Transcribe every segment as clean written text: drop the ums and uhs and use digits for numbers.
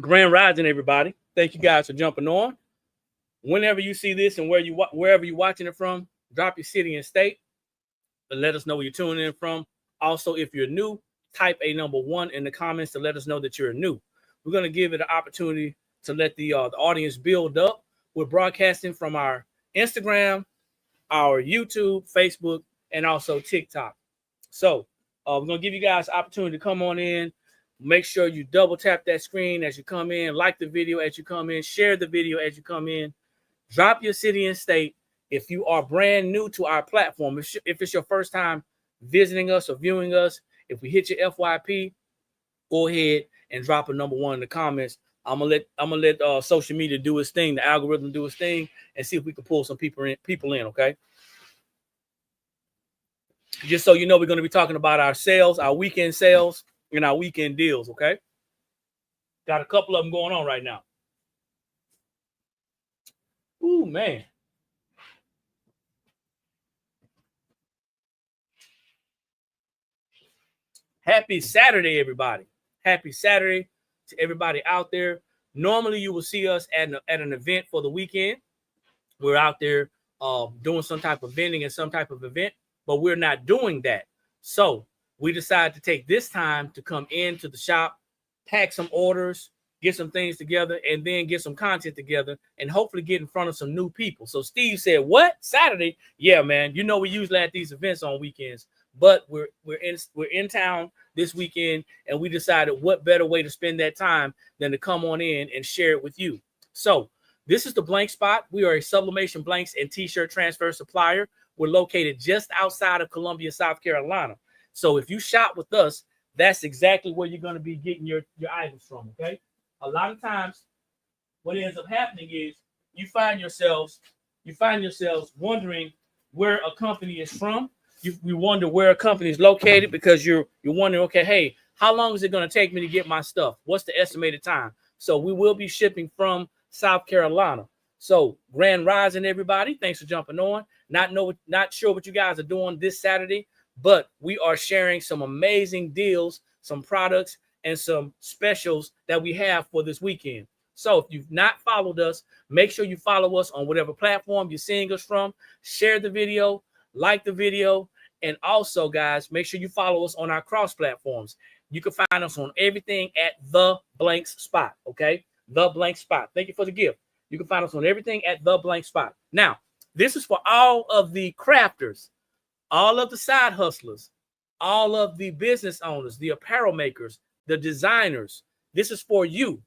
Grand Rising, everybody. Thank you guys for jumping on. Whenever you see this and wherever you're watching it from, drop your city and state and let us know where you're tuning in from. Also, if you're new, type a number 1 in the comments to let us know that you're new. We're going to give it an opportunity to let the audience build up. We're broadcasting from our Instagram, our YouTube, Facebook, and also TikTok. So we're going to give you guys an opportunity to come on in. Make sure you double tap that screen as you come in, like the video as you come in, share the video as you come in, drop your city and state. If you are brand new to our platform, if it's your first time visiting us or viewing us, if we hit your FYP, go ahead and drop a number 1 in the comments. I'm gonna let social media do its thing, the algorithm do its thing, and see if we can pull some people in. Okay. Just so you know, we're going to be talking about our sales, our weekend sales, and our weekend deals. Okay. Got a couple of them going on right now. Ooh, man. Happy Saturday, everybody. Happy Saturday to everybody out there. Normally, you will see us at an event for the weekend. We're out there doing some type of vending and some type of event, but we're not doing that. So we decided to take this time to come into the shop, pack some orders, get some things together, and then get some content together and hopefully get in front of some new people. So Steve said, "What? Saturday?" Yeah, man. You know we usually at these events on weekends, but we're in town this weekend, and we decided what better way to spend that time than to come on in and share it with you. So this is the Blank Spot. We are a sublimation blanks and t-shirt transfer supplier. We're located just outside of Columbia, South Carolina. So if you shop with us, that's exactly where you're going to be getting your items from, okay? A lot of times, what ends up happening is you find yourselves wondering where a company is from. You wonder where a company is located because you're wondering, okay, hey, how long is it going to take me to get my stuff? What's the estimated time? So we will be shipping from South Carolina. So Grand Rising, everybody. Thanks for jumping on. Not sure what you guys are doing this Saturday, but we are sharing some amazing deals, some products, and some specials that we have for this weekend. So if you've not followed us, make sure you follow us on whatever platform you're seeing us from. Share the video, like the video, and also, guys, make sure you follow us on our cross platforms. You can find us on everything at The Blank Spot, okay? The Blank Spot. Thank you for the gift. You can find us on everything at The Blank Spot. Now, this is for all of the crafters, all of the side hustlers, all of the business owners, the apparel makers, the designers. This is for you.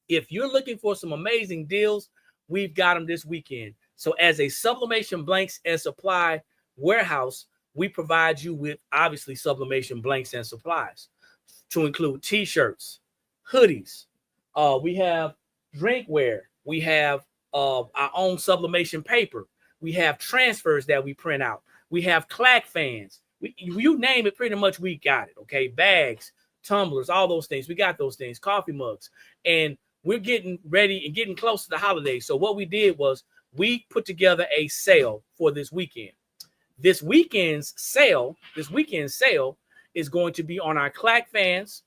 If you're looking for some amazing deals, we've got them this weekend. So as a sublimation blanks and supply warehouse, we provide you with obviously sublimation blanks and supplies to include t-shirts, hoodies. We have drinkware. We have our own sublimation paper. We have transfers that we print out. We have clack fans. You name it, pretty much we got it, okay? Bags, tumblers, all those things. We got those things, coffee mugs. And we're getting ready and getting close to the holidays. So what we did was we put together a sale for this weekend. This weekend's sale is going to be on our clack fans.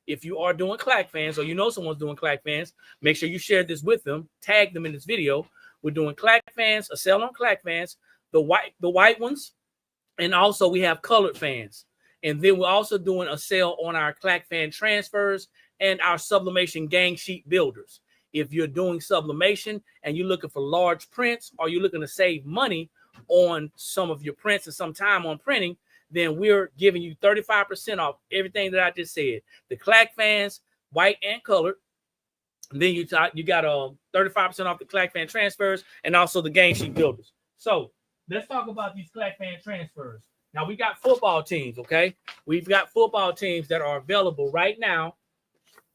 If you are doing clack fans or you know someone's doing clack fans, make sure you share this with them, tag them in this video. We're doing clack fans, a sale on clack fans, the white ones, and also we have colored fans. And then we're also doing a sale on our clack fan transfers and our sublimation gang sheet builders. If you're doing sublimation and you're looking for large prints or you're looking to save money on some of your prints and some time on printing, then we're giving you 35% off everything that I just said. The clack fans, white and colored. And then you got 35% off the clack fan transfers and also the gang sheet builders. So let's talk about these clack fan transfers. Now we got football teams, okay? We've got football teams that are available right now.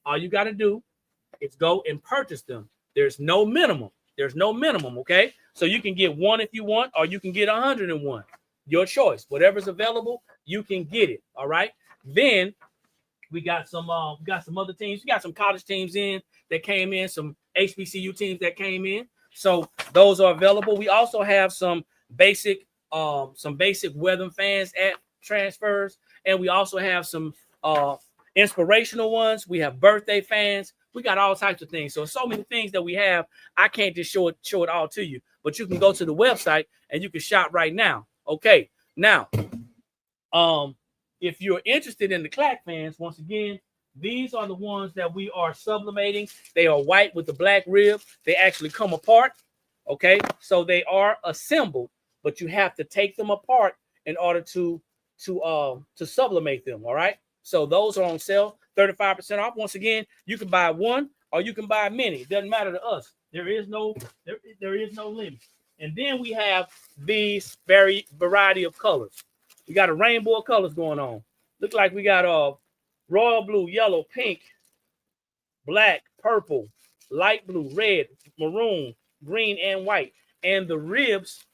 All you got to do is go and purchase them. There's no minimum. Okay? So you can get one if you want, or you can get 101. Your choice. Whatever's available, you can get it. All right. Then we got some other teams. We got some college teams in that came in, some HBCU teams that came in. So those are available. We also have some basic weather fans at transfers, and we also have some inspirational ones. We have birthday fans. We got all types of things. So many things that we have. I can't just show it all to you, but you can go to the website and you can shop right now. Okay. Now, if you're interested in the Clack fans, once again, these are the ones that we are sublimating. They are white with the black rib. They actually come apart. Okay. So they are assembled, but you have to take them apart in order to sublimate them. All right. So those are on sale, 35% off. Once again, you can buy one or you can buy many. It doesn't matter to us. There is no limit. And then we have these variety of colors. We got a rainbow of colors going on. Look like we got royal blue, yellow, pink, black, purple, light blue, red, maroon, green, and white. And the ribs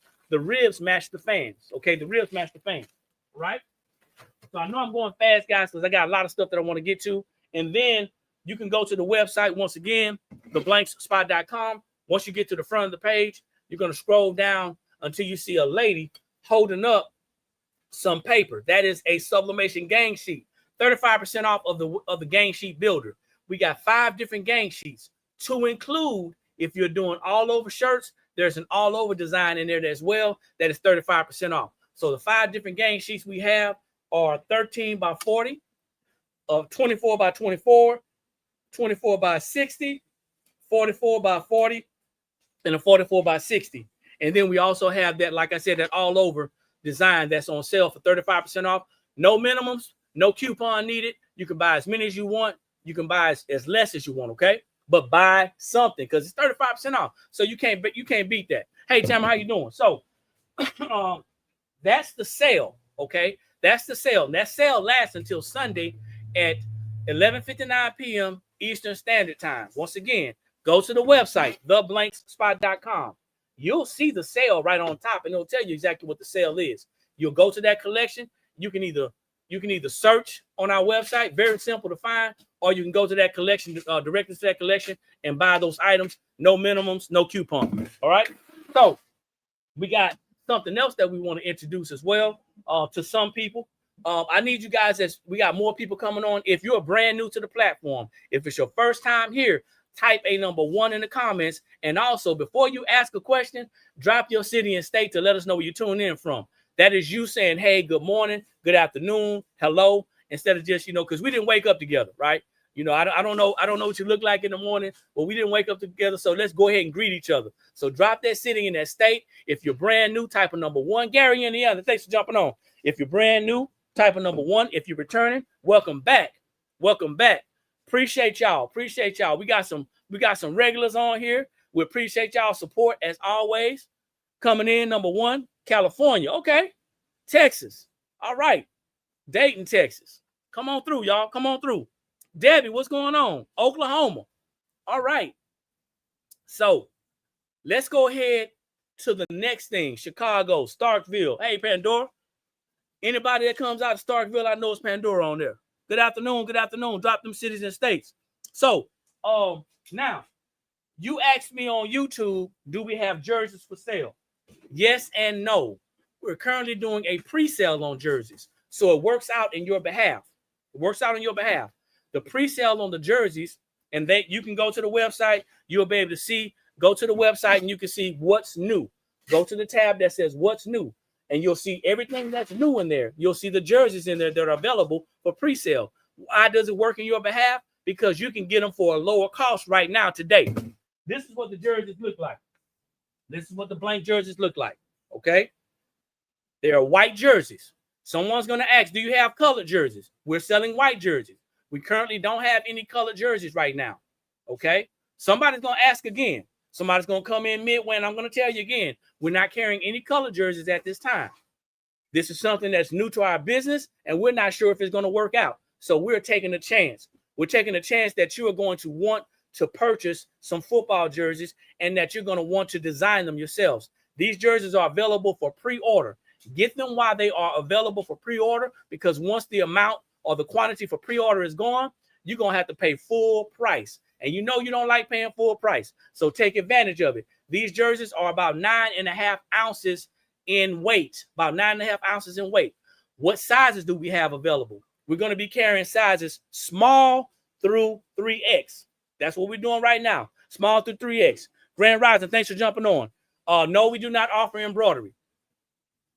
match the fans. Okay, the ribs match the fans. Right? So I know I'm going fast, guys, because I got a lot of stuff that I want to get to. And then you can go to the website once again, theblankspot.com. Once you get to the front of the page, you're going to scroll down until you see a lady holding up some paper. That is a sublimation gang sheet. 35% off of the gang sheet builder. We got 5 different gang sheets to include. If you're doing all over shirts, there's an all over design in there as well. That is 35% off. So the 5 different gang sheets we have are 13 by 40, 24 by 24, 24 by 60, 44 by 40, and a 44 by 60. And then we also have that, like I said, that all over design that's on sale for 35% off. No minimums, no coupon needed. You can buy as many as you want. You can buy as less as you want, okay? But buy something because it's 35% off. So you can't beat that. Hey, Tam, how you doing? So that's the sale, okay? That's the sale. And that sale lasts until Sunday at 11:59 p.m. Eastern Standard Time. Once again, go to the website, theblankspot.com. You'll see the sale right on top, and it'll tell you exactly what the sale is. You'll go to that collection. You can either search on our website, very simple to find, or you can go to that collection, directly to that collection, and buy those items. No minimums, no coupon. All right. So we got something else that we want to introduce as well to some people. I need you guys, as we got more people coming on. If you're brand new to the platform, if it's your first time here, type a number 1 in the comments. And also, before you ask a question, drop your city and state to let us know where you're tuning in from. That is you saying, hey, good morning, good afternoon, hello, instead of just, because we didn't wake up together, right? I don't know what you look like in the morning, but we didn't wake up together. So let's go ahead and greet each other. So drop that city in that state. If you're brand new, type a number 1. Gary in the other, thanks for jumping on. If you're brand new, type a number 1. If you're returning, welcome back. Welcome back. Appreciate y'all. We got some regulars on here. We appreciate y'all support as always. Coming in, number 1, California. Okay. Texas. All right. Dayton, Texas. Come on through, y'all. Come on through. Debbie, what's going on? Oklahoma. All right. So let's go ahead to the next thing. Chicago, Starkville. Hey, Pandora. Anybody that comes out of Starkville, I know it's Pandora on there. Good afternoon. Good afternoon. Drop them cities and states. So now you asked me on YouTube, do we have jerseys for sale? Yes and no. We're currently doing a pre-sale on jerseys. So it works out in your behalf. The pre-sale on the jerseys, and you can go to the website. You'll be able to go to the website and you can see what's new. Go to the tab that says what's new, and you'll see everything that's new in there. You'll see the jerseys in there that are available for pre-sale. Why does it work in your behalf? Because you can get them for a lower cost right now today. This is what the jerseys look like. This is what the blank jerseys look like. Okay? They are white jerseys. Someone's going to ask, do you have colored jerseys? We're selling white jerseys. We currently don't have any colored jerseys right now. Okay? Somebody's going to ask again. Somebody's going to come in midway, and I'm going to tell you again, we're not carrying any colored jerseys at this time. This is something that's new to our business, and we're not sure if it's going to work out. So we're taking a chance. We're taking a chance that you are going to want to purchase some football jerseys and that you're going to want to design them yourselves. These jerseys are available for pre-order. Get them while they are available for pre-order, because once the amount or the quantity for pre-order is gone, you're going to have to pay full price. And you don't like paying full price. So take advantage of it. These jerseys are about 9.5 ounces in weight. About 9.5 ounces in weight. What sizes do we have available? We're going to be carrying sizes small through 3X. That's what we're doing right now. Small through 3X. Grand Rising, thanks for jumping on. No, we do not offer embroidery.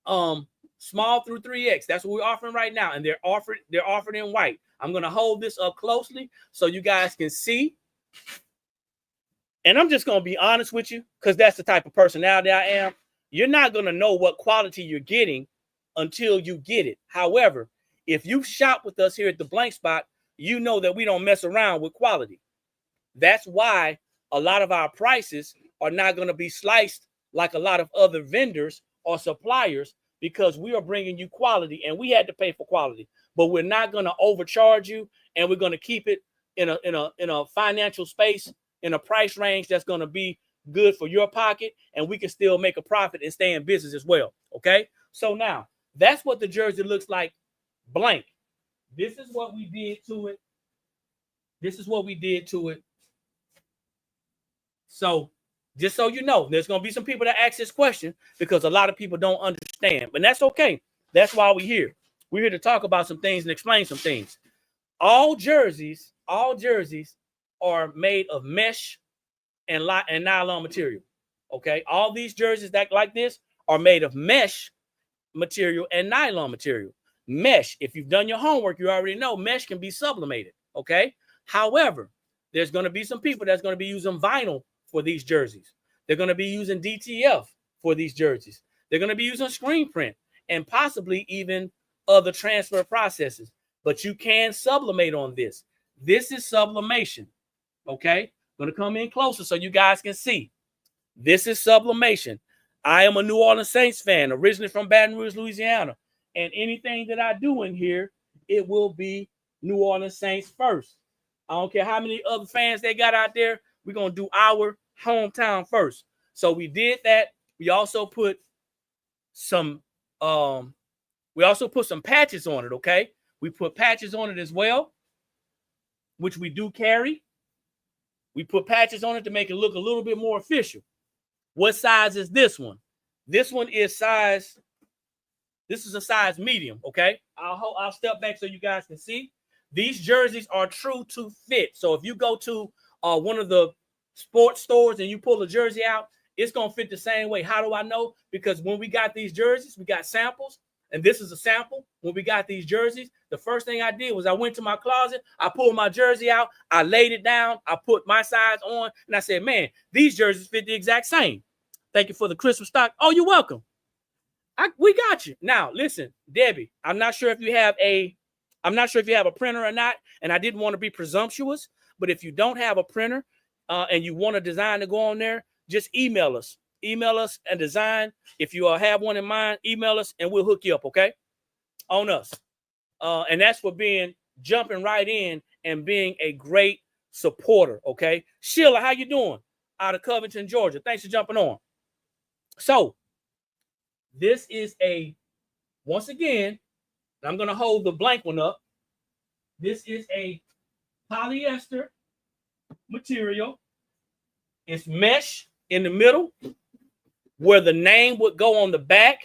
Small through 3X. That's what we're offering right now. And they're offered in white. I'm going to hold this up closely so you guys can see. And I'm just going to be honest with you, because that's the type of personality I am. You're not going to know what quality you're getting until you get it. However, if you shop with us here at the Blank Spot, you know that we don't mess around with quality. That's why a lot of our prices are not going to be sliced like a lot of other vendors or suppliers, because we are bringing you quality and we had to pay for quality. But we're not going to overcharge you, and we're going to keep it in a financial space, in a price range that's going to be good for your pocket, and we can still make a profit and stay in business as well. Okay, so now that's what the jersey looks like blank. This is what we did to it. This is what we did to it. So just so you know, there's going to be some people that ask this question because a lot of people don't understand, but that's okay. That's why we're here. We're here to talk about some things and explain some things. All jerseys are made of mesh and nylon material. Okay, all these jerseys that like this are made of mesh material and nylon material. Mesh, if you've done your homework, you already know mesh can be sublimated. Okay, however, there's going to be some people that's going to be using vinyl for these jerseys. They're going to be using DTF for these jerseys. They're going to be using screen print and possibly even other transfer processes. But you can sublimate on this. This is sublimation. Okay, I'm going to come in closer so you guys can see. This is sublimation. I am a New Orleans Saints fan, originally from Baton Rouge, Louisiana. And anything that I do in here, it will be New Orleans Saints first. I don't care how many other fans they got out there. We're going to do our hometown first. So we did that. We also put some patches on it, okay? We put patches on it as well, which we do carry. We put patches on it to make it look a little bit more official. What size is this one? This one is size, this is a size medium, okay? I'll step back so you guys can see. These jerseys are true to fit. So if you go to one of the sports stores and you pull a jersey out, it's going to fit the same way. How do I know? Because when we got these jerseys, we got samples, and this is a sample. When we got these jerseys, the first thing I did was I went to my closet, I pulled my jersey out, I laid it down, I put my size on, and I said, man, these jerseys fit the exact same. Thank you for the Christmas stock. Oh, you're welcome. We got you. Now, listen, Debbie, I'm not sure if you have a printer or not, and I didn't want to be presumptuous, but if you don't have a printer and you want a design to go on there, just email us. Email us a design. If you have one in mind, email us and we'll hook you up, okay? On us. And that's for jumping right in and being a great supporter, okay? Sheila, how you doing? Out of Covington, Georgia. Thanks for jumping on. So, this is once again, I'm going to hold the blank one up. This is a polyester material. It's mesh in the middle. Where the name would go on the back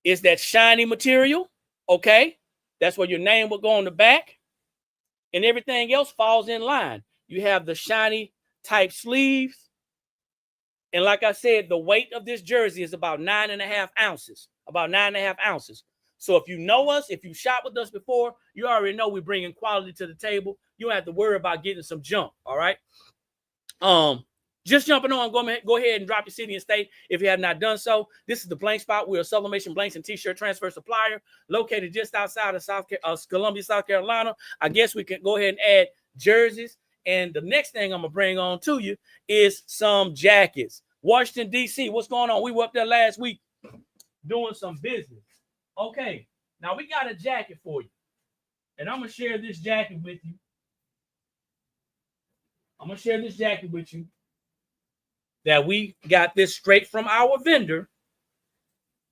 is that shiny material, okay? That's where your name would go on the back. And everything else falls in line. You have the shiny type sleeves. And like I said, the weight of this jersey is about 9.5 ounces. About 9.5 ounces. So if you know us, if you shop with us before, you already know we're bringing quality to the table. You don't have to worry about getting some junk, all right? Just jumping on, go ahead and drop your city and state if you have not done so. This is the Blank Spot. We're a sublimation blanks and t-shirt transfer supplier located just outside of Columbia, South Carolina. I guess we can go ahead and add jerseys. And the next thing I'm going to bring on to you is some jackets. Washington, D.C., what's going on? We were up there last week doing some business. Okay, now we got a jacket for you. And I'm going to share this jacket with you. That we got this straight from our vendor.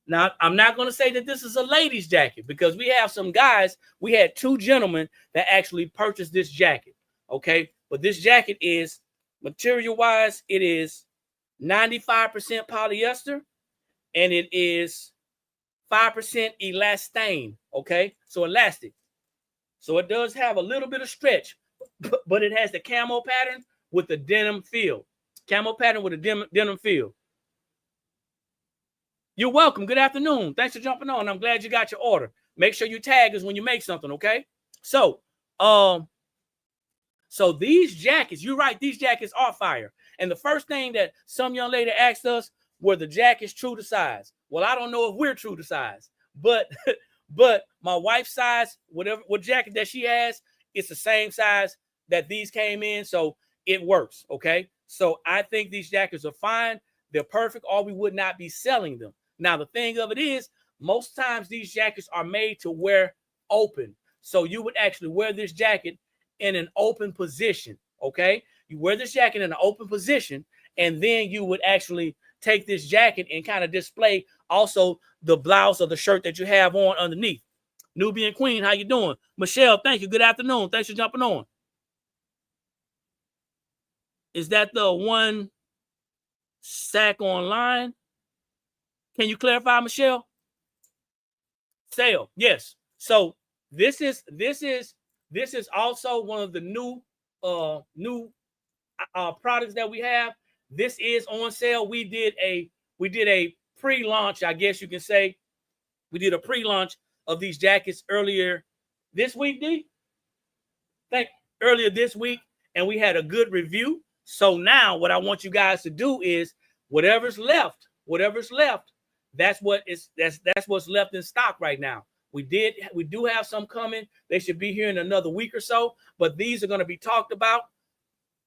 Now, I'm not going to say that this is a ladies' jacket because we have some guys. We had 2 gentlemen that actually purchased this jacket. Okay, but this jacket is material-wise, it is 95% polyester and it is 5% elastane. Okay, so elastic. So it does have a little bit of stretch, but it has the camo pattern with the denim feel. Camo pattern with a denim feel. You're welcome. Good afternoon. Thanks for jumping on. I'm glad you got your order. Make sure you tag us when you make something, okay? So these jackets, you're right, these jackets are fire. And the first thing that some young lady asked us, were the jackets true to size? Well, I don't know if we're true to size, but my wife's size, what jacket that she has, it's the same size that these came in, so it works, okay? So I think these jackets are fine. They're perfect, or we would not be selling them. Now, the thing of it is, most times these jackets are made to wear open. So you would actually wear this jacket in an open position, okay? You wear this jacket in an open position, and then you would actually take this jacket and kind of display also the blouse or the shirt that you have on underneath. Nubian Queen, how you doing? Michelle, thank you. Good afternoon. Thanks for jumping on. Is that the one sack online? Can you clarify, Michelle? Sale, yes. So this is also one of the new products that we have. This is on sale. We did a pre-launch, I guess you can say. We did a pre-launch of these jackets earlier this week, D. Earlier this week, and we had a good review. So now what I want you guys to do is whatever's left, that's what's left in stock right now. We do have some coming. They should be here in another week or so, but these are going to be talked about.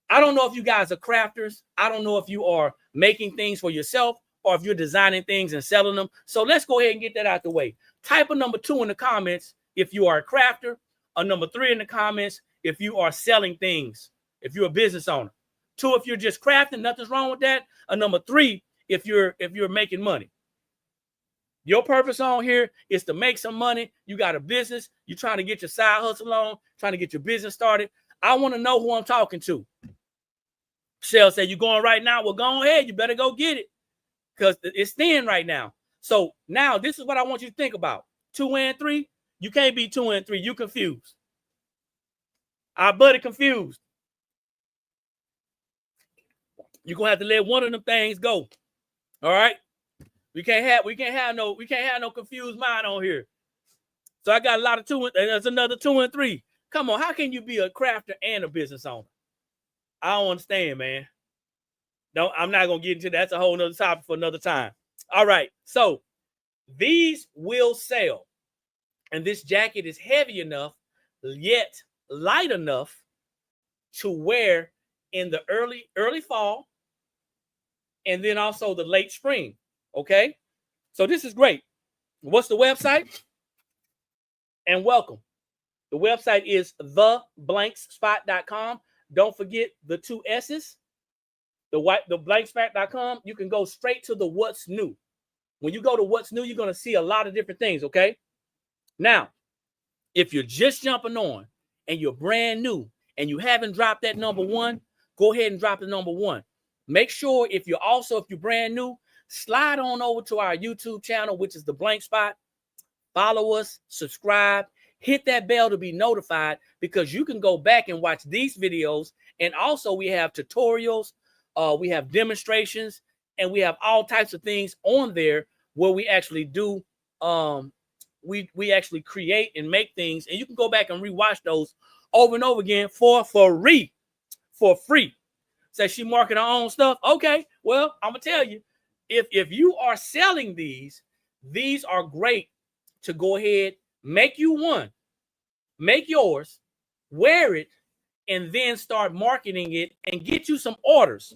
I don't know if you guys are crafters. I don't know if you are making things for yourself or if you're designing things and selling them. So let's go ahead and get that out the way. Type a number 2 in the comments if you are a crafter, a number 3 in the comments if you are selling things, if you're a business owner. 2, if you're just crafting, nothing's wrong with that. A number 3, if you're making money. Your purpose on here is to make some money. You got a business. You're trying to get your side hustle on, trying to get your business started. I want to know who I'm talking to. Shell said, you going right now? Well, go ahead. You better go get it because it's thin right now. So now this is what I want you to think about. 2 and 3. You can't be 2 and 3. You confused. Our buddy confused. You're going to have to let one of them things go. All right? We can't have no confused mind on here. So I got a lot of 2 and there's another 2 and 3. Come on, how can you be a crafter and a business owner? I don't understand, man. No, I'm not gonna get into that. That's a whole nother topic for another time. All right, so these will sell, and this jacket is heavy enough, yet light enough to wear in the early fall, and then also the late spring. Okay, so this is great. What's the website? And welcome. The website is theblankspot.com. Don't forget the 2 S's. The blankspot.com. You can go straight to the what's new. When you go to what's new, you're going to see a lot of different things, okay? Now, if you're just jumping on and you're brand new and you haven't dropped that number 1, go ahead and drop the number 1. Make sure if you're brand new, slide on over to our YouTube channel, which is the Blank Spot. Follow us, subscribe, hit that bell to be notified because you can go back and watch these videos. And also we have tutorials, we have demonstrations, and we have all types of things on there where we actually do, we actually create and make things. And you can go back and rewatch those over and over again for free. Says she marketing her own stuff. Okay, well, I'm gonna tell you, if you are selling these are great to go ahead, make you one, make yours, wear it, and then start marketing it and get you some orders.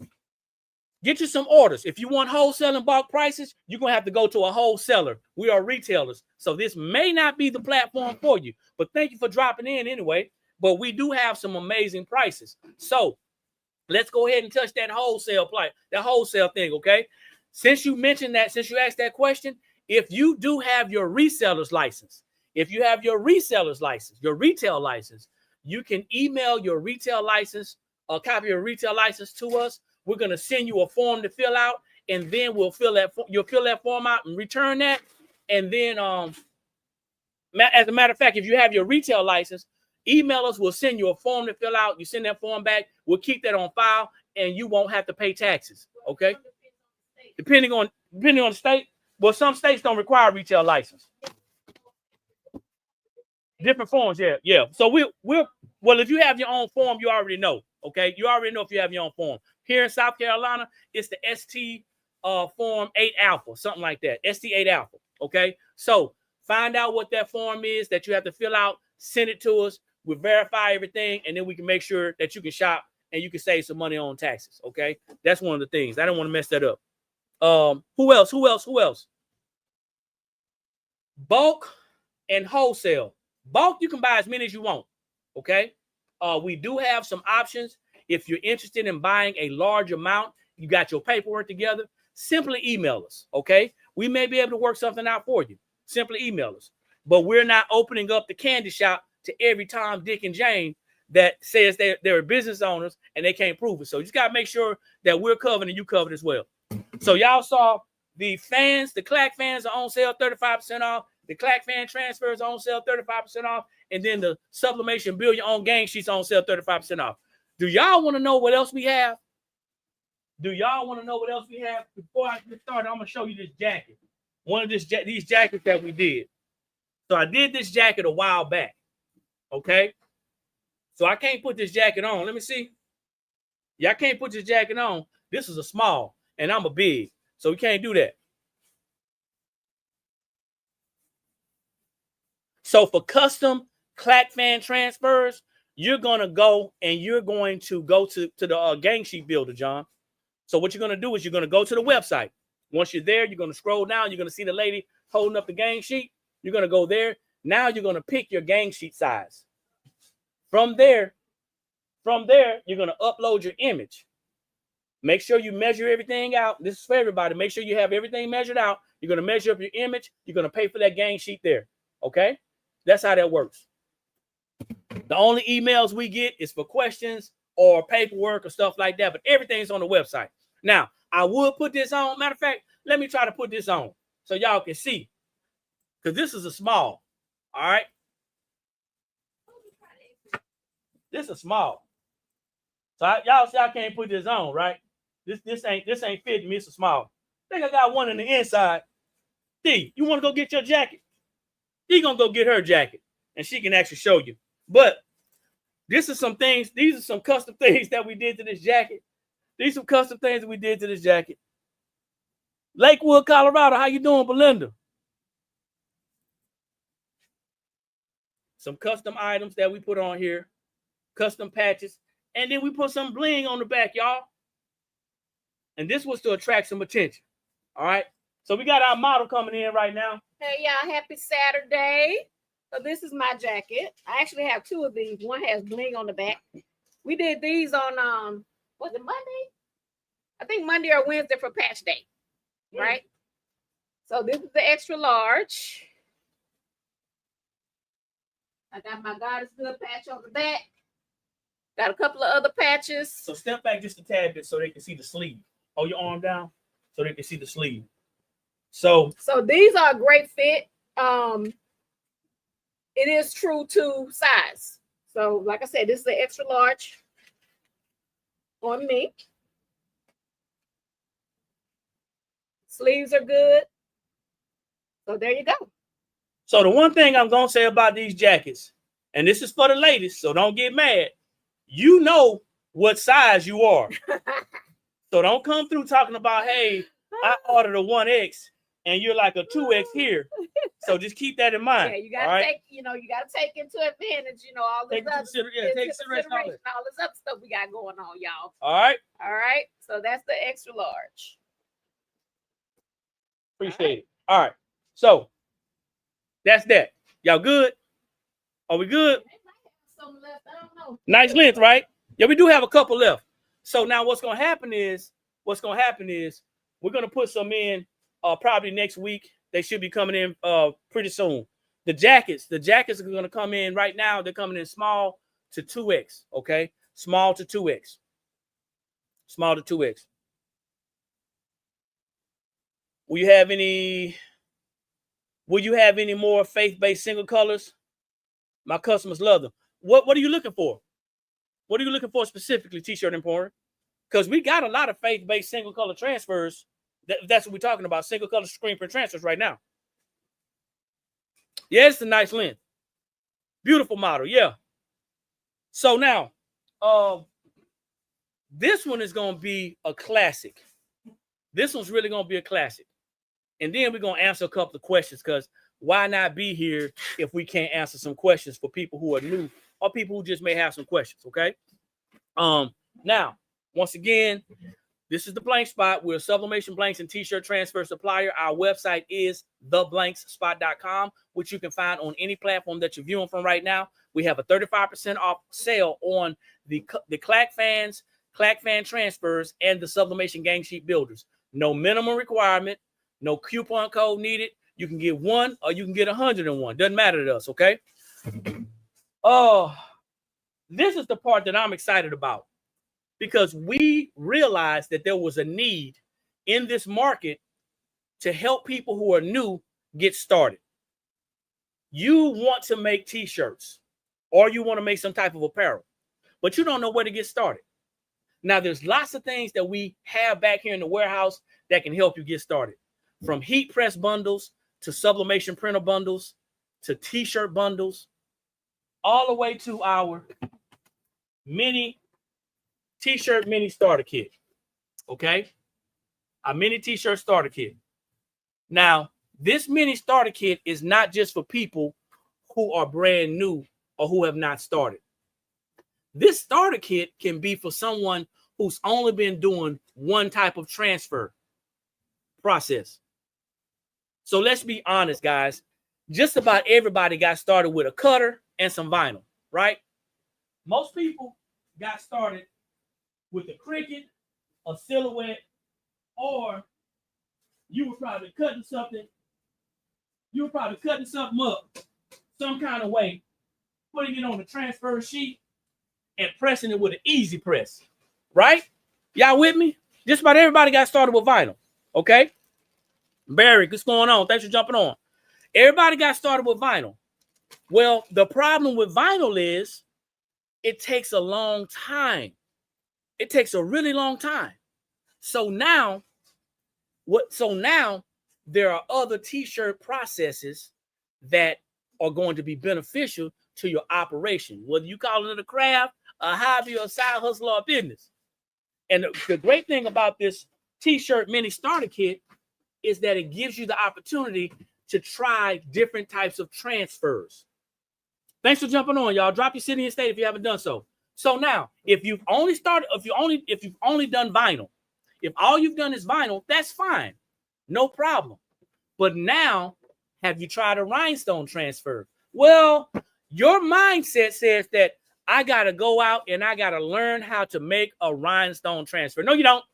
Get you some orders. If you want wholesale and bulk prices, you're going to have to go to a wholesaler. We are retailers. So this may not be the platform for you, but thank you for dropping in anyway. But we do have some amazing prices. So let's go ahead and touch that wholesale thing, okay? Since you mentioned that, since you asked that question, if you do have your reseller's license, your retail license, you can email your retail license, a copy of your retail license to us. We're going to send you a form to fill out, and then you'll fill that form out and return that. And then, as a matter of fact, if you have your retail license, email us. We'll send you a form to fill out. You send that form back. We'll keep that on file, and you won't have to pay taxes. Okay? Depending on the state. Well, some states don't require a retail license. Different forms, yeah. So well, if you have your own form, you already know. Okay, you already know if you have your own form. Here in South Carolina, it's the ST form 8 alpha, something like that. ST 8 alpha. Okay, so find out what that form is that you have to fill out. Send it to us. We'll verify everything, and then we can make sure that you can shop and you can save some money on taxes. Okay, that's one of the things. I don't want to mess that up. Who else? Bulk and wholesale. Bulk, you can buy as many as you want. Okay. We do have some options. If you're interested in buying a large amount, you got your paperwork together, simply email us. Okay. We may be able to work something out for you. Simply email us. But we're not opening up the candy shop to every Tom, Dick, and Jane that says they're business owners and they can't prove it. So you just got to make sure that we're covered and you covered as well. So y'all saw the fans, the Clack fans are on sale 35% off. The Clack fan transfers are on sale 35% off. And then the sublimation build your own gang sheets on sale 35% off. Do y'all want to know what else we have? Before I get started, I'm going to show you this jacket. One of these jackets that we did. So I did this jacket a while back. Okay. So I can't put this jacket on. Let me see. Yeah, I can't put this jacket on. This is a small and I'm a big. So we can't do that. So for custom Clack fan transfers, you're going to go to the gang sheet builder, John. So what you're going to do is you're going to go to the website. Once you're there, you're going to scroll down. You're going to see the lady holding up the gang sheet. You're going to go there. Now you're going to pick your gang sheet size. From there, you're going to upload your image. Make sure you measure everything out. This is for everybody. Make sure you have everything measured out. You're going to measure up your image. You're going to pay for that gang sheet there. Okay? That's how that works. The only emails we get is for questions or paperwork or stuff like that, but everything's on the website. Now, I would put this on. Matter of fact, let me try to put this on so y'all can see. Because this is a small. All right? This is small. So y'all see I can't put this on, right? This ain't fitting me. It's a small. I think I got one on the inside. D, you want to go get your jacket? D gonna go get her jacket, and she can actually show you. But this is some things. These are some custom things that we did to this jacket. These are some custom things that we did to this jacket. Lakewood, Colorado. How you doing, Belinda? Some custom items that we put on here. Custom patches. And then we put some bling on the back, y'all. And this was to attract some attention. All right. So we got our model coming in right now. Hey, y'all. Happy Saturday. So this is my jacket. I actually have two of these. One has bling on the back. We did these on, was it Monday? I think Monday or Wednesday for patch day. Right? So this is the extra large. I got my God is Good patch on the back. Got a couple of other patches. So step back just a tad bit so they can see the sleeve. Hold your arm down so they can see the sleeve. So these are a great fit. It is true to size. So like I said, this is the extra large on me. Sleeves are good. So there you go. So the one thing I'm going to say about these jackets, and this is for the ladies, so don't get mad. You know what size you are. So don't come through talking about, hey, I ordered a 1X and you're like a 2X here. So just keep that in mind. Yeah, you gotta take, you gotta take into advantage, all this consideration, all this other stuff we got going on, y'all. All right. So that's the extra large. Appreciate it. All right. So that's that. Y'all good? Are we good? Some left. I don't know. Nice length, right? Yeah, we do have a couple left. So now what's gonna happen is we're gonna put some in probably next week. They should be coming in pretty soon. The jackets are gonna come in right now. They're coming in small to 2X. Okay, small to 2X. Small to 2X. Will you have any more faith-based single colors? My customers love them. what are you looking for? What are you looking for specifically, T-shirt Emporium? Because we got a lot of faith-based single color transfers. That's what we're talking about, single color screen print transfers right now. Yeah, it's a nice length. Beautiful model, yeah. So now, this one is going to be a classic. This one's really going to be a classic. And then we're going to answer a couple of questions, because why not be here if we can't answer some questions for people who are new or people who just may have some questions, okay? Now, once again, this is the Blank Spot. We're a sublimation blanks and t-shirt transfer supplier. Our website is theblanksspot.com, which you can find on any platform that you're viewing from right now. We have a 35% off sale on the Clack Fans, Clack Fan transfers, and the sublimation gang sheet builders. No minimum requirement, no coupon code needed. You can get one or you can get 101. Doesn't matter to us, okay? This is the part that I'm excited about, because we realized that there was a need in this market to help people who are new get started. You want to make t-shirts or you want to make some type of apparel, but you don't know where to get started. Now, there's lots of things that we have back here in the warehouse that can help you get started, from heat press bundles to sublimation printer bundles to t-shirt bundles, all the way to our mini t-shirt mini starter kit. Okay, a mini t-shirt starter kit. Now, this mini starter kit is not just for people who are brand new or who have not started. This starter kit can be for someone who's only been doing one type of transfer process. So let's be honest, guys. Just about everybody got started with a cutter and some vinyl, right? Most people got started with a Cricut, a Silhouette, or you were probably cutting something. You were probably cutting something up some kind of way, putting it on the transfer sheet and pressing it with an easy press, right? Y'all with me? Just about everybody got started with vinyl, okay? Barry, what's going on? Thanks for jumping on. Everybody got started with vinyl. Well, the problem with vinyl is it takes a long time. It takes a really long time. So now there are other t-shirt processes that are going to be beneficial to your operation, whether you call it a craft, a hobby, or a side hustle, or a business. And the great thing about this t-shirt mini starter kit is that it gives you the opportunity to try different types of transfers. Thanks for jumping on, y'all. Drop your city and state if you haven't done so. So now, if you've only done vinyl, if all you've done is vinyl, that's fine. No problem. But now, have you tried a rhinestone transfer? Well, your mindset says that I got to go out and I got to learn how to make a rhinestone transfer. No, you don't.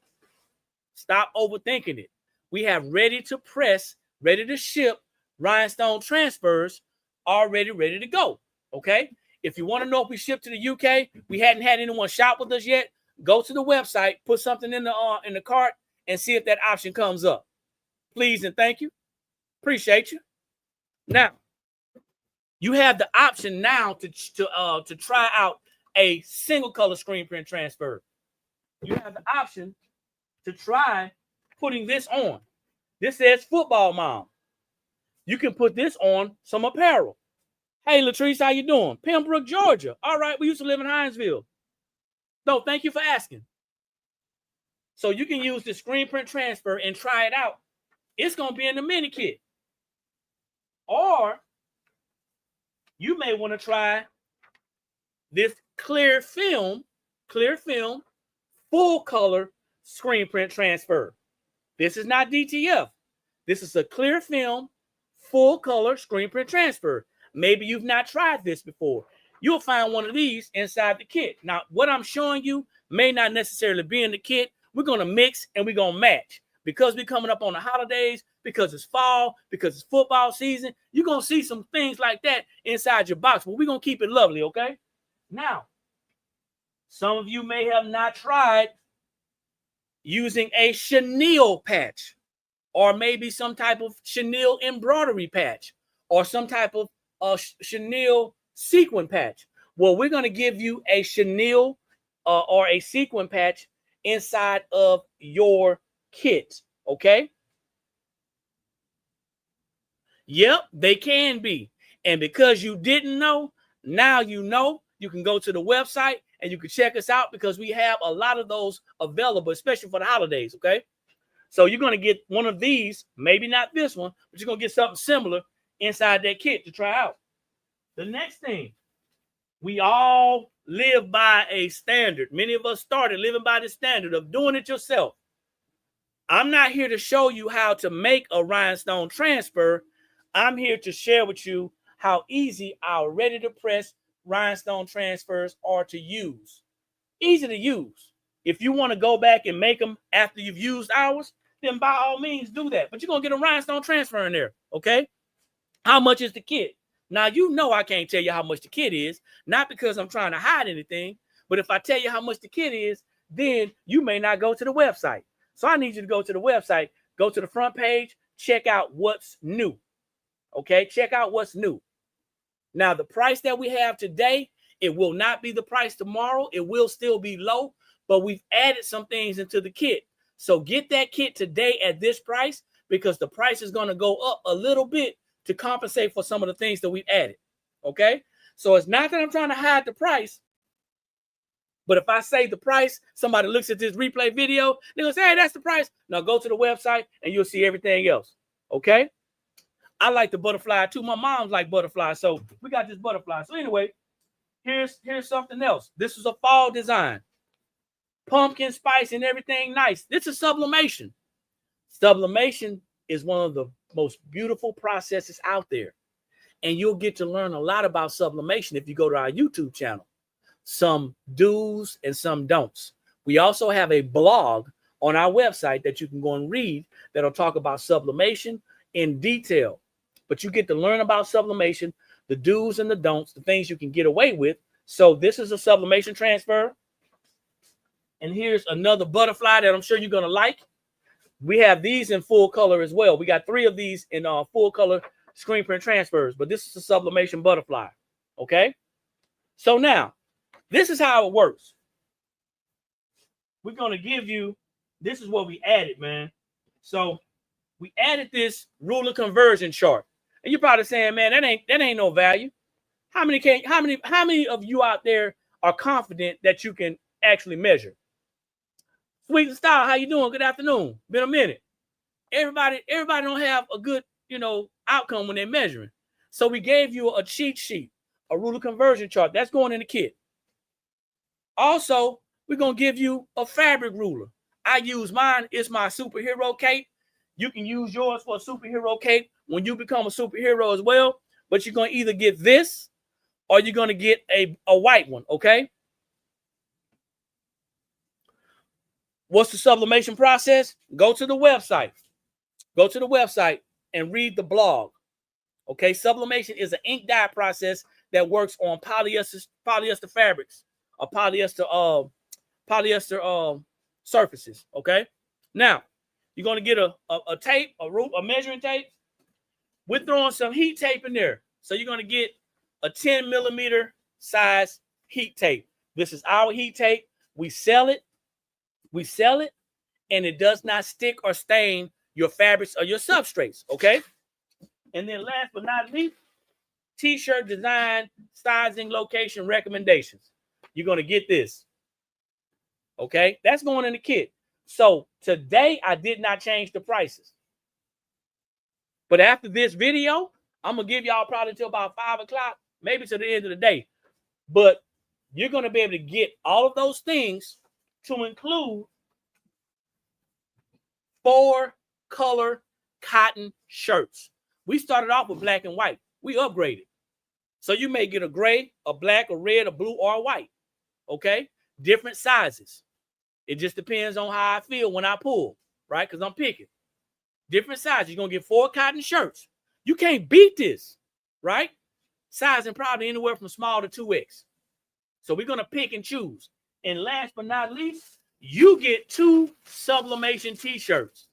Stop overthinking it. We have ready to press, ready to ship rhinestone transfers already ready to go. Okay. If you want to know if we ship to the UK, we hadn't had anyone shop with us yet. Go to the website, put something in the cart, and see if that option comes up. Please and thank you. Appreciate you. Now, you have the option now to try out a single color screen print transfer. You have the option to try putting this on. This says Football Mom. You can put this on some apparel. Hey, Latrice, how you doing? Pembroke, Georgia. All right, we used to live in Hinesville. No, thank you for asking. So you can use the screen print transfer and try it out. It's going to be in the mini kit. Or you may want to try this clear film, full color screen print transfer. This is not DTF. This is a clear film, full color screen print transfer. Maybe you've not tried this before. You'll find one of these inside the kit. Now, what I'm showing you may not necessarily be in the kit. We're going to mix and we're going to match. Because we're coming up on the holidays, because it's fall, because it's football season, you're going to see some things like that inside your box. But we're going to keep it lovely, okay? Now, some of you may have not tried using a chenille patch, or maybe some type of chenille embroidery patch, or some type of chenille sequin patch. Well, we're going to give you a chenille or a sequin patch inside of your kit. Okay. Yep, they can be. And because you didn't know, now you know. You can go to the website and you can check us out because we have a lot of those available, especially for the holidays. Okay. So you're going to get one of these, maybe not this one, but you're going to get something similar inside that kit to try out. The next thing, we all live by a standard. Many of us started living by the standard of doing it yourself. I'm not here to show you how to make a rhinestone transfer. I'm here to share with you how easy our ready-to-press rhinestone transfers are to use. Easy to use. If you want to go back and make them after you've used ours, then by all means do that. But you're going to get a rhinestone transfer in there, okay? How much is the kit? Now, you know I can't tell you how much the kit is, not because I'm trying to hide anything, but if I tell you how much the kit is, then you may not go to the website. So I need you to go to the website, go to the front page, check out what's new, okay? Check out what's new. Now, the price that we have today, it will not be the price tomorrow. It will still be low, but we've added some things into the kit. So get that kit today at this price because the price is going to go up a little bit to compensate for some of the things that we've added, okay? So it's not that I'm trying to hide the price, but if I say the price, somebody looks at this replay video, they're going to say, hey, that's the price. Now go to the website and you'll see everything else, okay? I like the butterfly too. My mom's like butterfly, so we got this butterfly. So anyway, here's something else. This is a fall design. Pumpkin spice and everything nice. This is sublimation. Sublimation is one of the most beautiful processes out there. And you'll get to learn a lot about sublimation if you go to our YouTube channel. Some do's and some don'ts. We also have a blog on our website that you can go and read that'll talk about sublimation in detail. But you get to learn about sublimation, the do's and the don'ts, the things you can get away with. So this is a sublimation transfer. And here's another butterfly that I'm sure you're going to like. We have these in full color as well. We got 3 of these in full color screen print transfers, but this is a sublimation butterfly. Okay. So now this is how it works. We're going to give you, this is what we added, man. So we added this ruler conversion chart. And you're probably saying, man, that ain't no value. How many of you out there are confident that you can actually measure? Sweet and Style, how you doing? Good afternoon. Been a minute. Everybody don't have a good, outcome when they're measuring. So we gave you a cheat sheet, a ruler conversion chart. That's going in the kit. Also, we're going to give you a fabric ruler. I use mine. It's my superhero cape. You can use yours for a superhero cape when you become a superhero as well. But you're going to either get this or you're going to get a white one, okay? What's the sublimation process? Go to the website. Go to the website and read the blog. Okay, sublimation is an ink dye process that works on polyester fabrics or polyester surfaces. Okay, now you're going to get a tape, a measuring tape. We're throwing some heat tape in there, so you're going to get a 10 millimeter size heat tape. This is our heat tape. We sell it, and it does not stick or stain your fabrics or your substrates. Okay. And then last but not least, t-shirt design, sizing, location recommendations. You're going to get this. Okay. That's going in the kit. So today I did not change the prices. But after this video, I'm going to give y'all probably till about 5 o'clock, maybe to the end of the day. But you're going to be able to get all of those things to include 4 color cotton shirts. We started off with black and white. We upgraded. So you may get a gray, a black, a red, a blue, or a white. Okay? Different sizes. It just depends on how I feel when I pull, right? Because I'm picking. Different sizes. You're going to get 4 cotton shirts. You can't beat this, right? Sizing probably anywhere from small to 2X. So we're going to pick and choose. And last but not least, you get 2 sublimation t-shirts.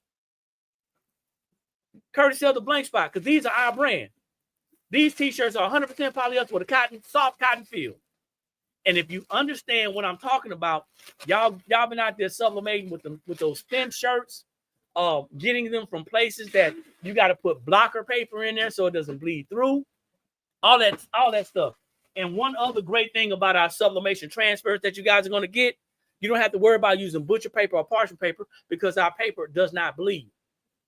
Courtesy of the Blank Spot, because these are our brand. These t-shirts are 100% polyester with a soft cotton feel. And if you understand what I'm talking about, y'all been out there sublimating with those thin shirts, getting them from places that you got to put blocker paper in there so it doesn't bleed through. All that stuff. And one other great thing about our sublimation transfers that you guys are going to get, you don't have to worry about using butcher paper or parchment paper because our paper does not bleed.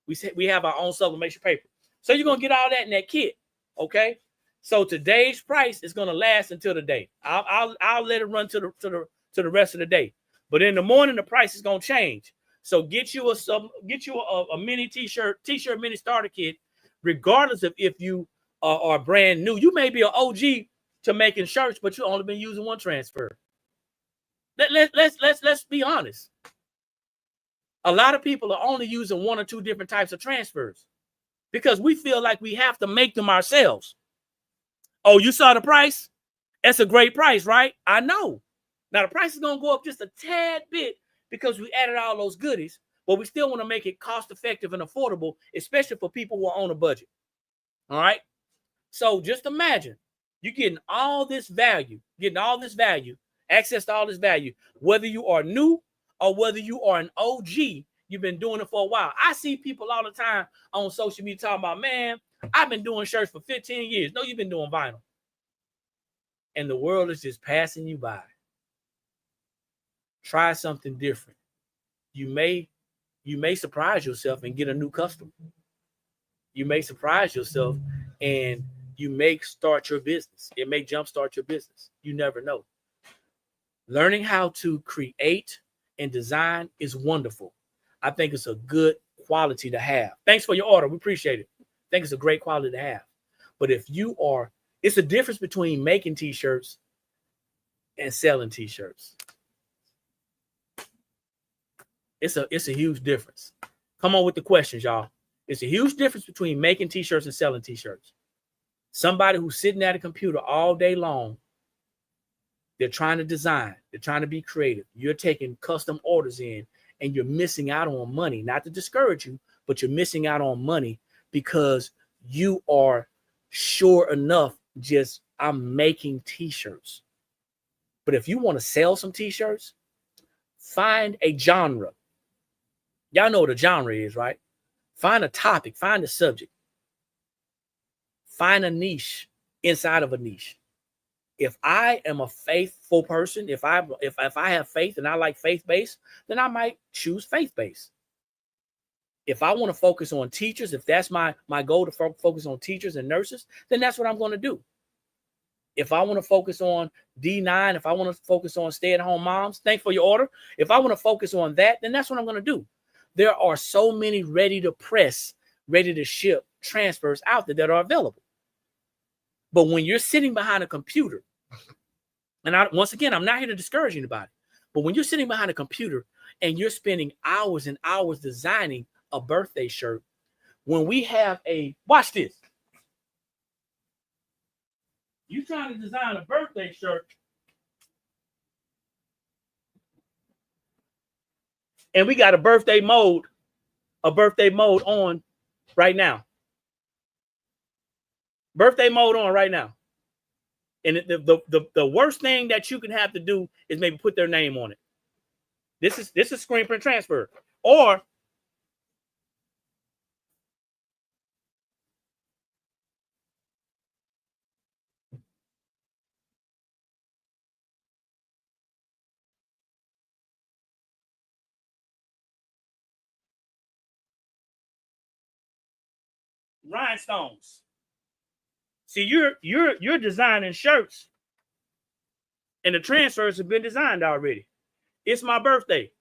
We have our own sublimation paper. So you're going to get all that in that kit, okay? So today's price is going to last until the day. I'll let it run to the rest of the day. But in the morning, the price is going to change. So get you a mini t-shirt mini starter kit, regardless of if you are brand new. You may be an OG to making shirts, but you only been using one transfer. Let's be honest. A lot of people are only using one or two different types of transfers because we feel like we have to make them ourselves. Oh, you saw the price? That's a great price, right? I know. Now the price is going to go up just a tad bit because we added all those goodies, but we still want to make it cost effective and affordable, especially for people who are on a budget. All right. So just imagine you're getting all this value, access to all this value, whether you are new or whether you are an OG, you've been doing it for a while. I see people all the time on social media talking about, man, I've been doing shirts for 15 years. No, you've been doing vinyl. And the world is just passing you by. Try something different. You may surprise yourself and get a new customer. You may surprise yourself and you may start your business. It may jumpstart your business. You never know. Learning how to create and design is wonderful. I think it's a good quality to have. Thanks for your order. We appreciate it. I think it's a great quality to have. But it's a difference between making t-shirts and selling t-shirts. It's a huge difference. Come on with the questions, y'all. It's a huge difference between making t-shirts and selling t-shirts. Somebody who's sitting at a computer all day long, they're trying to design, they're trying to be creative. You're taking custom orders in and you're missing out on money. Not to discourage you, but you're missing out on money because you are sure enough just, I'm making t-shirts. But if you want to sell some t-shirts, find a genre. Y'all know what a genre is, right? Find a topic, find a subject. Find a niche inside of a niche. If I am a faithful person, if I have faith and I like faith-based, then I might choose faith-based. If I want to focus on teachers, if that's my goal to focus on teachers and nurses, then that's what I'm going to do. If I want to focus on D9, if I want to focus on stay-at-home moms, thanks for your order. If I want to focus on that, then that's what I'm going to do. There are so many ready to press, ready to ship transfers out there that are available. But when you're sitting behind a computer, and once again, I'm not here to discourage anybody, but when you're sitting behind a computer and you're spending hours and hours designing a birthday shirt, when we have watch this. You trying to design a birthday shirt and we got a birthday mode on right now. Birthday mode on right now. And the worst thing that you can have to do is maybe put their name on it. This is screen print transfer. Or rhinestones. See, you're designing shirts, and the transfers have been designed already. It's my birthday.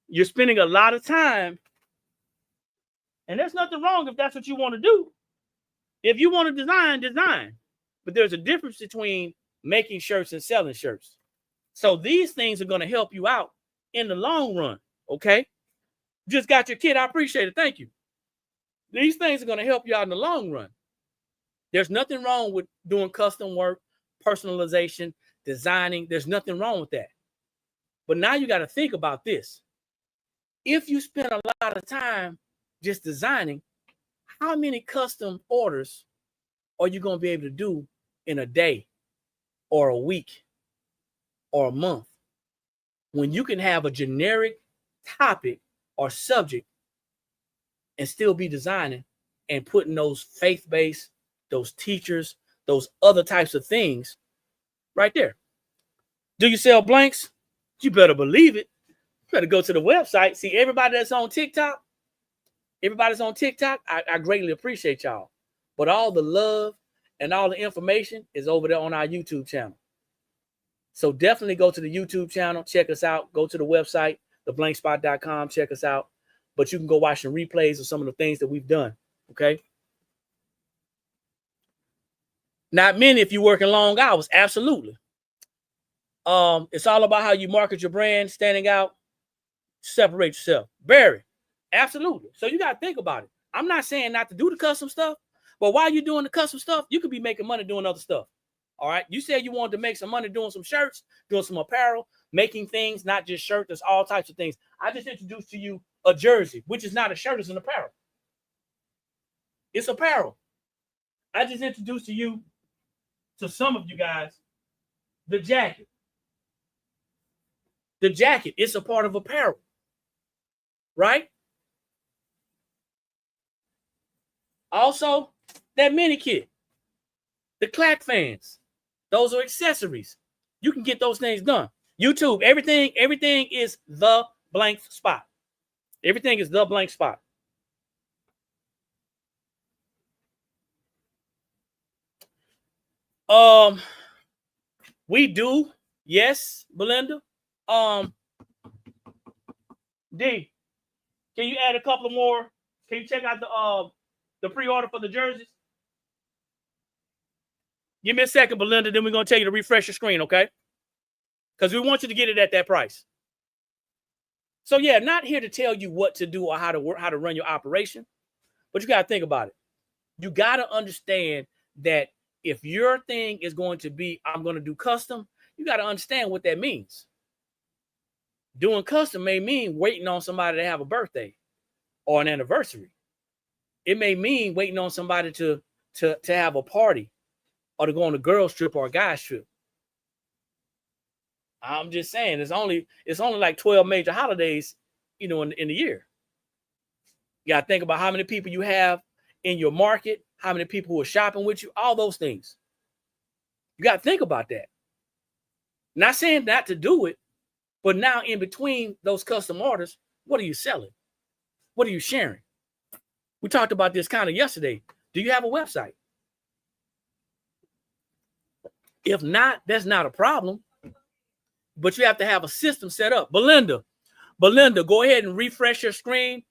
You're spending a lot of time, and there's nothing wrong if that's what you want to do. If you want to design. But there's a difference between making shirts and selling shirts. So these things are going to help you out in the long run. Okay? Just got your kit. I appreciate it. Thank you. These things are going to help you out in the long run. There's nothing wrong with doing custom work, personalization, designing. There's nothing wrong with that. But now you got to think about this. If you spend a lot of time just designing, how many custom orders are you going to be able to do in a day? or a week or a month when you can have a generic topic or subject and still be designing and putting those faith-based, those teachers, those other types of things right there. Do you sell blanks? You better believe it. You better go to the website. See, everybody that's on TikTok, I greatly appreciate y'all. But all the love and all the information is over there on our YouTube channel. So definitely go to the YouTube channel, check us out. Go to the website, theblankspot.com, check us out. But you can go watch some replays of some of the things that we've done, okay? Not many if you're working long hours, absolutely. It's all about how you market your brand, standing out, separate yourself. Barry, absolutely. So you got to think about it. I'm not saying not to do the custom stuff, but while you're doing the custom stuff, you could be making money doing other stuff. All right. You said you wanted to make some money doing some shirts, doing some apparel, making things, not just shirts. There's all types of things. I just introduced to you a jersey, which is not a shirt, it's an apparel. It's apparel. I just introduced to you, to some of you guys, the jacket. The jacket, it's a part of apparel, right? Also, that mini kit, the clack fans, those are accessories. You can get those things done. YouTube, everything is the blank spot. Everything is the blank spot. We do, yes, Belinda. D, can you add a couple of more? Can you check out the pre-order for the jerseys? Give me a second, Belinda, then we're going to tell you to refresh your screen, okay? Because we want you to get it at that price. So, yeah, not here to tell you what to do or how to work, how to run your operation, but you got to think about it. You got to understand that if your thing is going to be, I'm going to do custom, you got to understand what that means. Doing custom may mean waiting on somebody to have a birthday or an anniversary. It may mean waiting on somebody to have a party or to go on a girls trip or a guys trip. I'm just saying it's only like 12 major holidays, in the year. You got to think about how many people you have in your market, how many people who are shopping with you, all those things. You got to think about that. Not saying not to do it, but now in between those custom orders, what are you selling? What are you sharing? We talked about this kind of yesterday. Do you have a website? If not, that's not a problem. But you have to have a system set up. Belinda, go ahead and refresh your screen.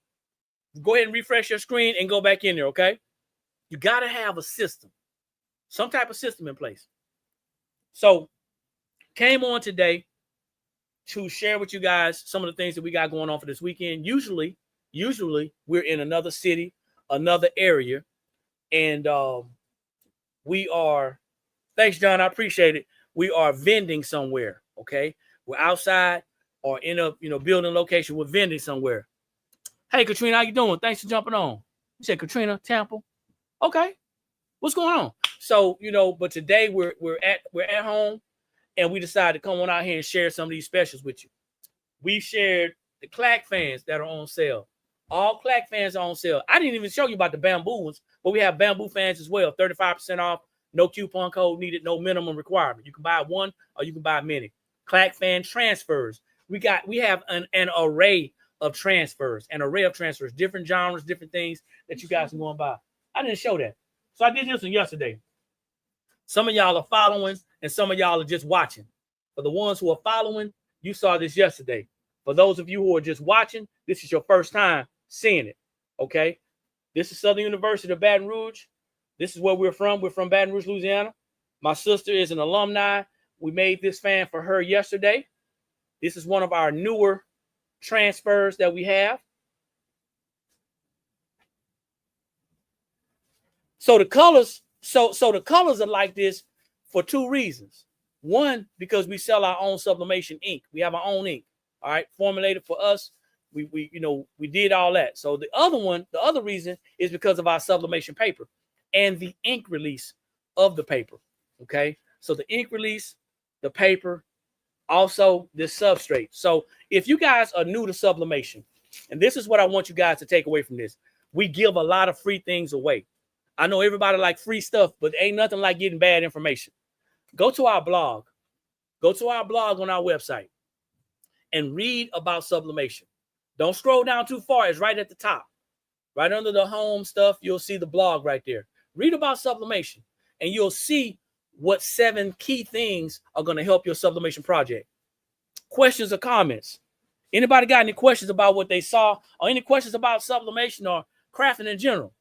Go ahead and refresh your screen and go back in there, okay? You got to have a system, some type of system in place. So came on today to share with you guys some of the things that we got going on for this weekend. Usually we're in another city, another area, and we are, thanks, John, I appreciate it. We are vending somewhere, okay? We're outside or in a building location. We're vending somewhere. Hey, Katrina, how you doing? Thanks for jumping on. You said Katrina, Tampa. Okay, what's going on? So but today we're at home, and we decided to come on out here and share some of these specials with you. We shared the clack fans that are on sale. All clack fans are on sale. I didn't even show you about the bamboo ones, but we have bamboo fans as well. 35% off. No coupon code needed. No minimum requirement. You can buy one or you can buy many. Clack fan transfers. We have an array of transfers, different genres, different things that you guys can go and buy. I didn't show that. So I did this one yesterday. Some of y'all are following and some of y'all are just watching. For the ones who are following, you saw this yesterday. For those of you who are just watching, this is your first time seeing it, okay? This is Southern University of Baton Rouge. This is where we're from. We're from Baton Rouge, Louisiana. My sister is an alumni. We made this fan for her yesterday. This is one of our newer transfers that we have. So the colors, so the colors are like this for two reasons. One, because we sell our own sublimation ink. We have our own ink, all right, formulated for us. We did all that. So the other reason is because of our sublimation paper and the ink release of the paper. Okay. So the ink release, the paper, also this substrate. So if you guys are new to sublimation, and this is what I want you guys to take away from this, we give a lot of free things away. I know everybody like free stuff, but ain't nothing like getting bad information. Go to our blog. Go to our blog on our website and read about sublimation. Don't scroll down too far. It's right at the top. Right under the home stuff, you'll see the blog right there. Read about sublimation, and you'll see what 7 key things are going to help your sublimation project. Questions or comments? Anybody got any questions about what they saw, or any questions about sublimation or crafting in general?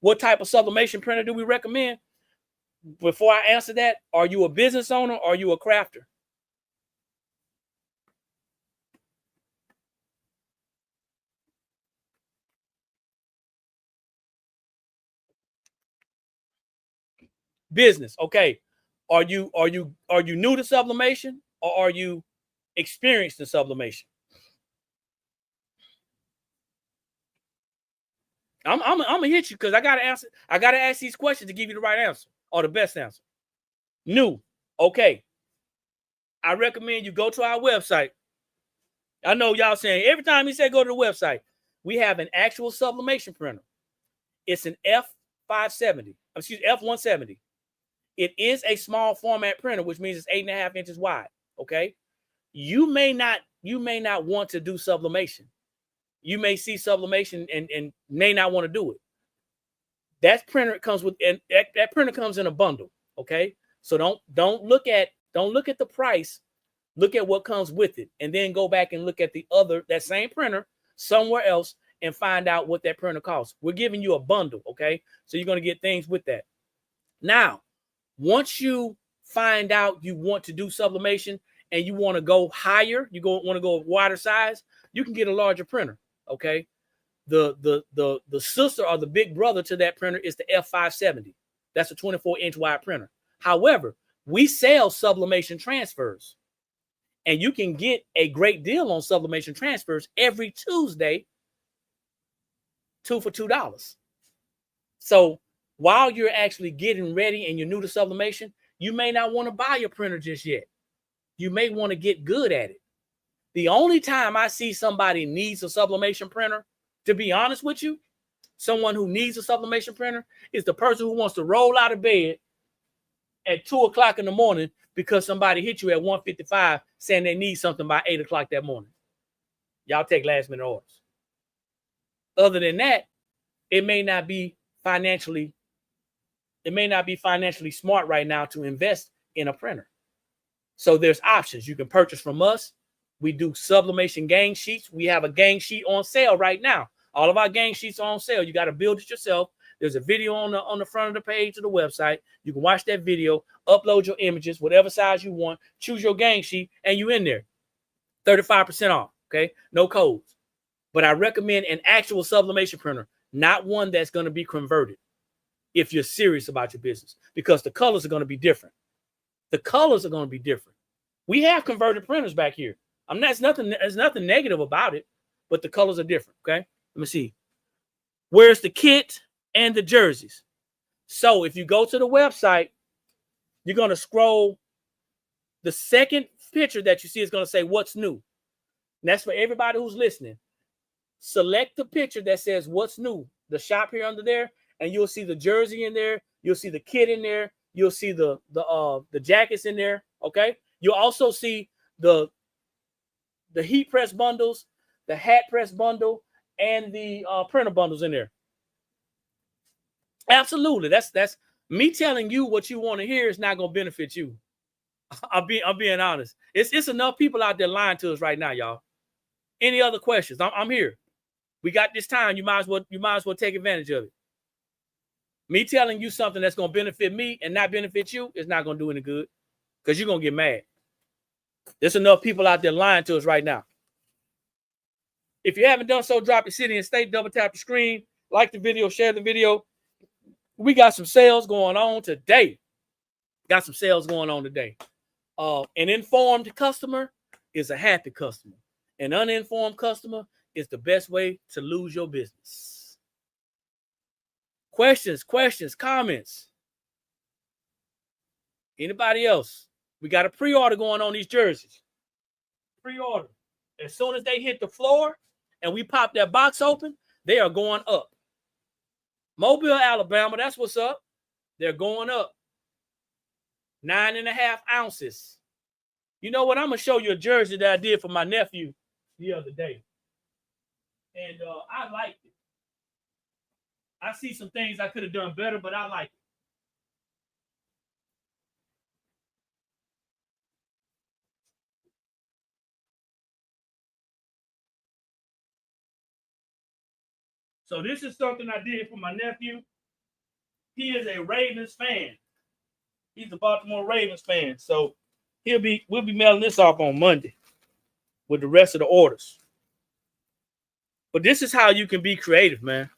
What type of sublimation printer do we recommend? Before I answer that, are you a business owner or are you a crafter? Business. Okay. Are you new to sublimation, or are you experienced in sublimation? I'm gonna hit you because I gotta answer. I gotta ask these questions to give you the right answer or the best answer. New. Okay. I recommend you go to our website. I know y'all saying every time you say go to the website, we have an actual sublimation printer. It's an F570. Excuse me, F170. It is a small format printer, which means it's 8.5 inches wide. Okay. You may not want to do sublimation. You may see sublimation and may not want to do it. That printer comes with, and that printer comes in a bundle. Okay. So don't look at the price. Look at what comes with it, and then go back and look at that same printer somewhere else and find out what that printer costs. We're giving you a bundle. Okay. So you're going to get things with that. Now, once you find out you want to do sublimation and you want to go higher, want to go wider size, you can get a larger printer. Okay. The sister or the big brother to that printer is the F570. That's a 24-inch wide printer. However, we sell sublimation transfers, and you can get a great deal on sublimation transfers every Tuesday, 2 for $2. So while you're actually getting ready and you're new to sublimation, you may not want to buy your printer just yet. You may want to get good at it. The only time I see somebody needs a sublimation printer, to be honest with you, someone who needs a sublimation printer is the person who wants to roll out of bed at 2 o'clock in the morning because somebody hit you at 1:55 saying they need something by 8 o'clock that morning. Y'all take last minute orders. Other than that, it may not be financially smart right now to invest in a printer. So there's options. You can purchase from us. We do sublimation gang sheets. We have a gang sheet on sale right now. All of our gang sheets are on sale. You got to build it yourself. There's a video on the front of the page of the website. You can watch that video, upload your images, whatever size you want, choose your gang sheet, and you in there. 35% off, okay? No codes. But I recommend an actual sublimation printer, not one that's going to be converted if you're serious about your business, because the colors are going to be different. The colors are going to be different. We have converted printers back here. There's nothing negative about it, but the colors are different, okay? Let me see. Where's the kit and the jerseys? So if you go to the website, you're going to scroll. The second picture that you see is going to say what's new. And that's for everybody who's listening. Select the picture that says what's new, the shop here under there, and you'll see the jersey in there. You'll see the kit in there. You'll see the jackets in there, okay? You'll also see the heat press bundles, the hat press bundle, and the printer bundles in there. Absolutely. That's me telling you what you want to hear is not going to benefit you. I'm being honest. It's enough people out there lying to us right now, y'all. Any other questions? I'm here. We got this time. You might as well take advantage of it. Me telling you something that's going to benefit me and not benefit you is not going to do any good, because you're going to get mad. There's enough people out there lying to us right now. If you haven't done so, drop your city and state, double tap the screen, like the video, share the video. We got some sales going on today. An informed customer is a happy customer. An uninformed customer is the best way to lose your business. Questions, comments? Anybody else? We got a pre-order going on these jerseys. Pre-order. As soon as they hit the floor and we pop that box open, they are going up. Mobile, Alabama, that's what's up. They're going up. 9.5 ounces. You know what? I'm going to show you a jersey that I did for my nephew the other day. And I liked it. I see some things I could have done better, but I like it. So this is something I did for my nephew. He is a Ravens fan. He's a Baltimore Ravens fan. So we'll be mailing this off on Monday with the rest of the orders. But this is how you can be creative, man.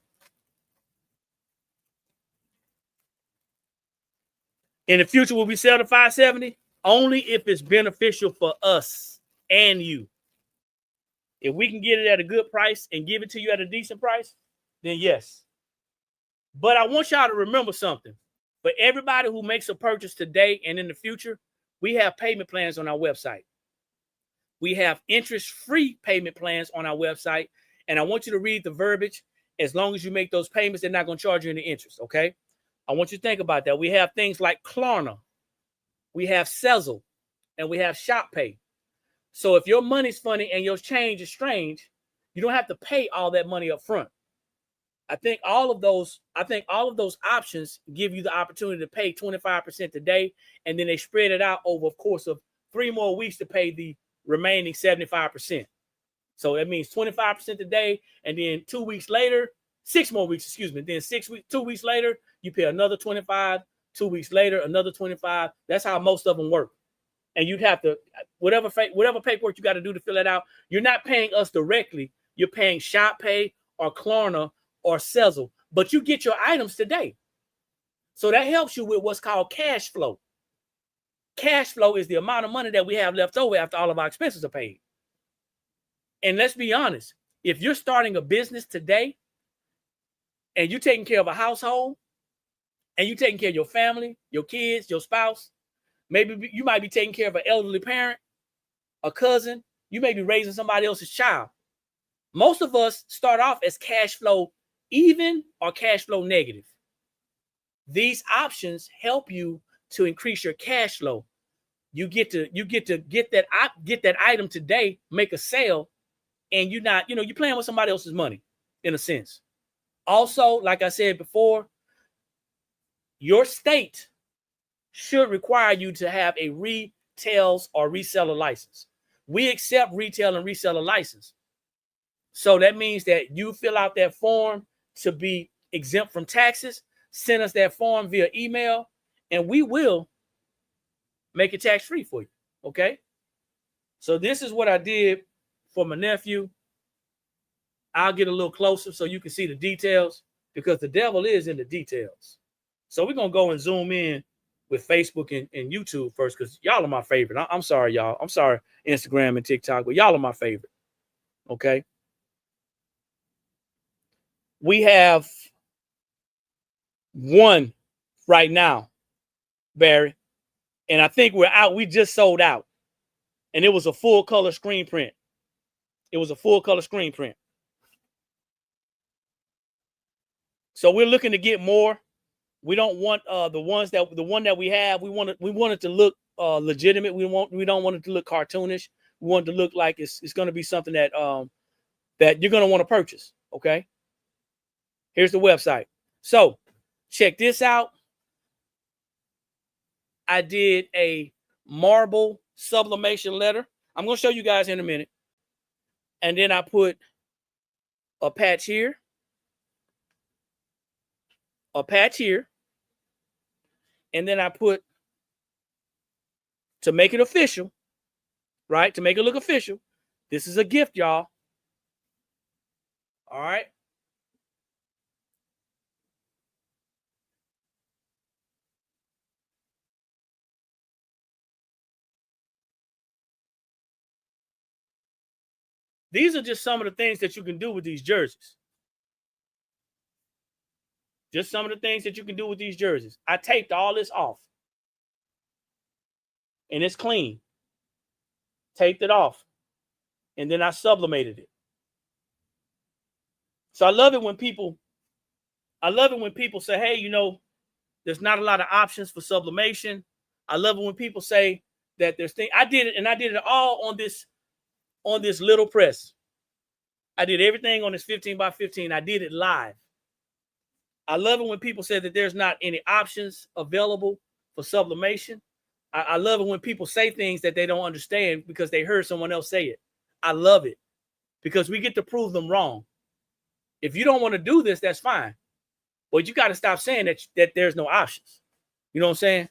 In the future, will we sell the 570? Only if it's beneficial for us and you. If we can get it at a good price and give it to you at a decent price, then yes. But I want y'all to remember something. For everybody who makes a purchase today and in the future, we have payment plans on our website. We have interest-free payment plans on our website. And I want you to read the verbiage. As long as you make those payments, they're not going to charge you any interest, okay? I want you to think about that. We have things like Klarna. We have Sezzle. And we have Shop Pay. So if your money's funny and your change is strange, you don't have to pay all that money up front. I think all of those options give you the opportunity to pay 25% today, and then they spread it out over a course of 3 more weeks to pay the remaining 75%. So that means 25% today, and then 2 weeks later, 6 more weeks, excuse me. Then 2 weeks later, you pay another 25. 2 weeks later, another 25. That's how most of them work. And you'd have to, whatever paperwork you got to do to fill it out, you're not paying us directly. You're paying Shop Pay or Klarna or Sezzle, but you get your items today. So that helps you with what's called cash flow. Cash flow is the amount of money that we have left over after all of our expenses are paid. And let's be honest, if you're starting a business today and you're taking care of a household and you're taking care of your family, your kids, your spouse, maybe you might be taking care of an elderly parent, a cousin, you may be raising somebody else's child. Most of us start off as cash flow even or cash flow negative. These options help you to increase your cash flow. You get that item today, make a sale, and you're playing with somebody else's money in a sense. Also, like I said before, your state should require you to have a retails or reseller license. We accept retail and reseller license. So that means that you fill out that form to be exempt from taxes, send us that form via email, and we will make it tax-free for you, okay? So this is what I did for my nephew. I'll get a little closer so you can see the details because the devil is in the details. So we're going to go and zoom in with Facebook and YouTube first because y'all are my favorite. I'm sorry, y'all. I'm sorry, Instagram and TikTok, but y'all are my favorite, okay? We have one right now, Barry, and I think we're out. We just sold out, and it was a full color screen print. It was a full color screen print. So we're looking to get more. We don't want the one that we have. We want it to look legitimate. We don't want it to look cartoonish. We want it to look like it's going to be something that that you're going to want to purchase. Okay. Here's the website. So check this out. I did a marble sublimation letter. I'm going to show you guys in a minute. And then I put a patch here. A patch here. And then I put, to make it official, right? To make it look official. This is a gift, y'all. All right. These are just some of the things that you can do with these jerseys. Just some of the things that you can do with these jerseys. I taped all this off. and it's clean. Taped it off, and then I sublimated it. So I love it when people say, hey, you know, there's not a lot of options for sublimation. I love it when people say that there's things. I did it all on this little press. I did everything on this 15 by 15. I did it live. I love it when people say that there's not any options available for sublimation. I love it when people say things that they don't understand because they heard someone else say it. I love it because we get to prove them wrong. If you don't want to do this, that's fine. But you got to stop saying that there's no options. You know what I'm saying?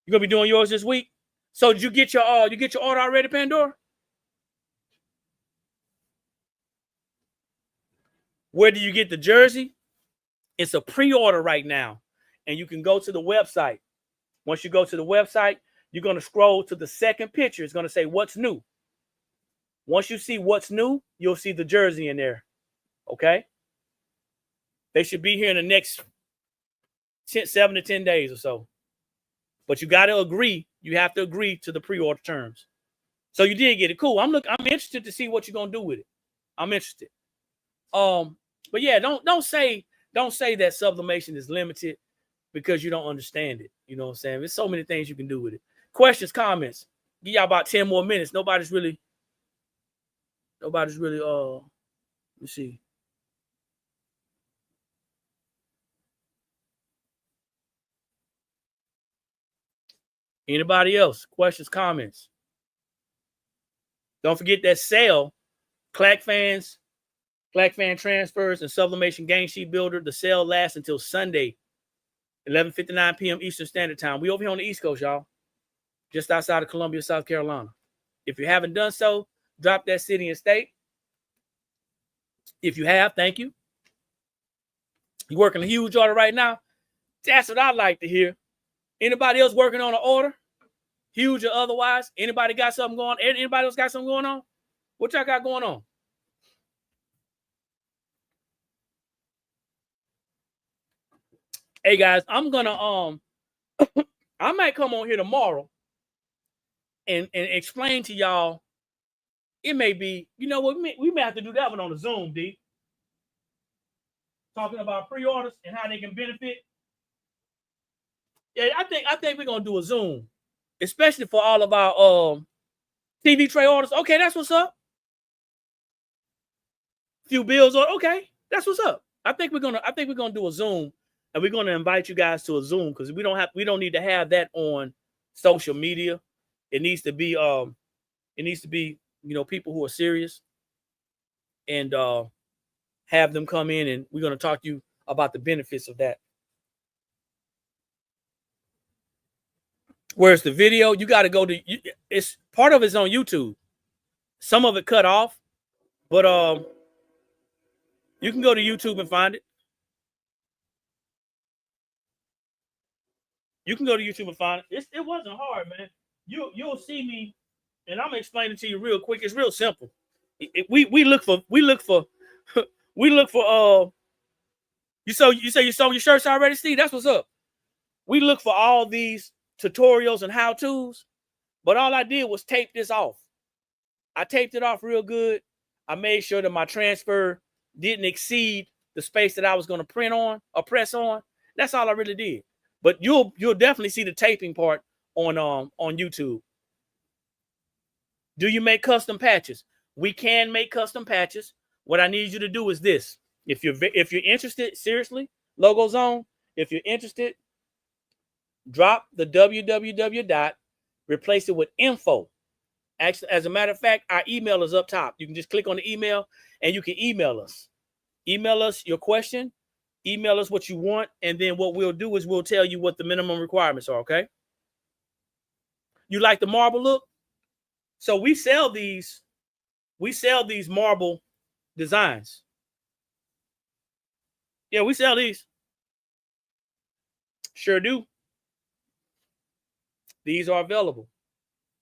You're gonna be doing yours this week. So did you get your order already, Pandora? Where do you get the jersey? It's a pre-order right now, and you can go to the website. Once you go to the website, you're going to scroll to the second picture. It's going to say what's new. Once you see what's new, you'll see the jersey in there. Okay? They should be here in the next 7 to 10 days or so. But you got to agree. You have to agree to the pre-order terms. So you did get it. Cool. I'm interested to see what you're going to do with it. I'm interested. But yeah, don't say that sublimation is limited because you don't understand it. You know what I'm saying? There's so many things you can do with it. Questions, comments. Give y'all about 10 more minutes. Nobody's really, let me see. Anybody else? Questions, comments. Don't forget that sale, Clack fan transfers and sublimation game sheet builder. The sale lasts until Sunday, 11:59 p.m. Eastern Standard Time. We over here on the East Coast, y'all. Just outside of Columbia, South Carolina. If you haven't done so, drop that city and state. If you have, thank you. You're working a huge order right now. That's what I like to hear. Anybody else working on an order? Huge or otherwise? Anybody got something going on? Anybody else got something going on? What y'all got going on? Hey guys, I'm gonna I might come on here tomorrow and explain to y'all. It may be, you know what, we may have to do that one on the Zoom, D. Talking about pre-orders and how they can benefit. Yeah, I think we're gonna do a Zoom, especially for all of our TV tray orders. Okay, that's what's up. Few bills on. Okay, that's what's up. I think we're gonna do a Zoom, and we're gonna invite you guys to a Zoom because we don't need to have that on social media. It needs to be people who are serious and have them come in, and we're gonna talk to you about the benefits of that. Where's the video? You got to go to. It's part of it's on YouTube. Some of it cut off, but you can go to YouTube and find it. You can go to YouTube and find it. It wasn't hard, man. You'll see me, and I'm gonna explain it to you real quick. It's real simple. We look for you say you sold your shirts already, Steve? That's what's up. We look for all these tutorials and how-tos, but all I did was tape this off. I taped it off real good. I made sure that my transfer didn't exceed the space that I was going to print on or press on. That's all I really did. But you'll definitely see the taping part on YouTube. Do you make custom patches? We can make custom patches. What I need you to do is this. If you're interested, seriously, Logo Zone, if you're interested, drop the www. Replace it with info. Actually, as a matter of fact, our email is up top. You can just click on the email and you can email us. Email us your question. Email us what you want. And then what we'll do is we'll tell you what the minimum requirements are, okay? You like the marble look? So we sell these marble designs. Yeah, we sell these. Sure do. These are available.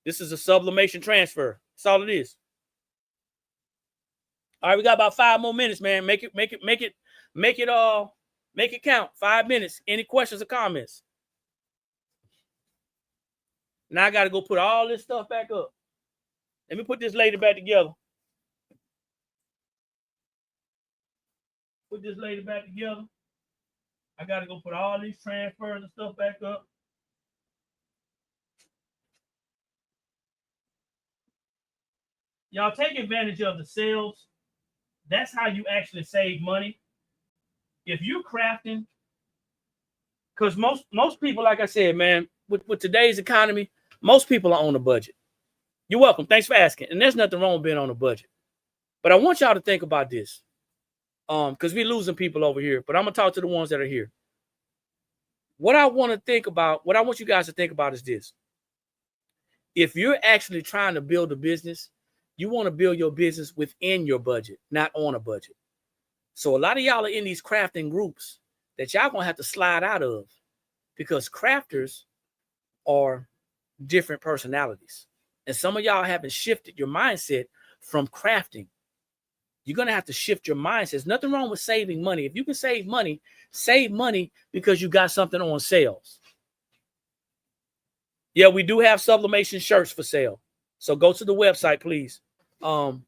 This is a sublimation transfer. That's all it is. All right, we got about 5 more minutes, man. Make it count. 5 minutes. Any questions or comments? Now I got to go put all this stuff back up. Let me put this lady back together. Put this lady back together. I got to go put all these transfers and stuff back up. Y'all take advantage of the sales. That's how you actually save money. If you're crafting, because most people, like I said, man, with today's economy, most people are on a budget. You're welcome. Thanks for asking. And there's nothing wrong with being on a budget. But I want y'all to think about this. Because we're losing people over here. But I'm gonna talk to the ones that are here. What I want you guys to think about is this. If you're actually trying to build a business, you want to build your business within your budget, not on a budget. So a lot of y'all are in these crafting groups that y'all gonna have to slide out of, because crafters are different personalities. And some of y'all haven't shifted your mindset from crafting. You're gonna have to shift your mindset. There's nothing wrong with saving money. If you can save money because you got something on sales. Yeah, we do have sublimation shirts for sale. So go to the website, please. You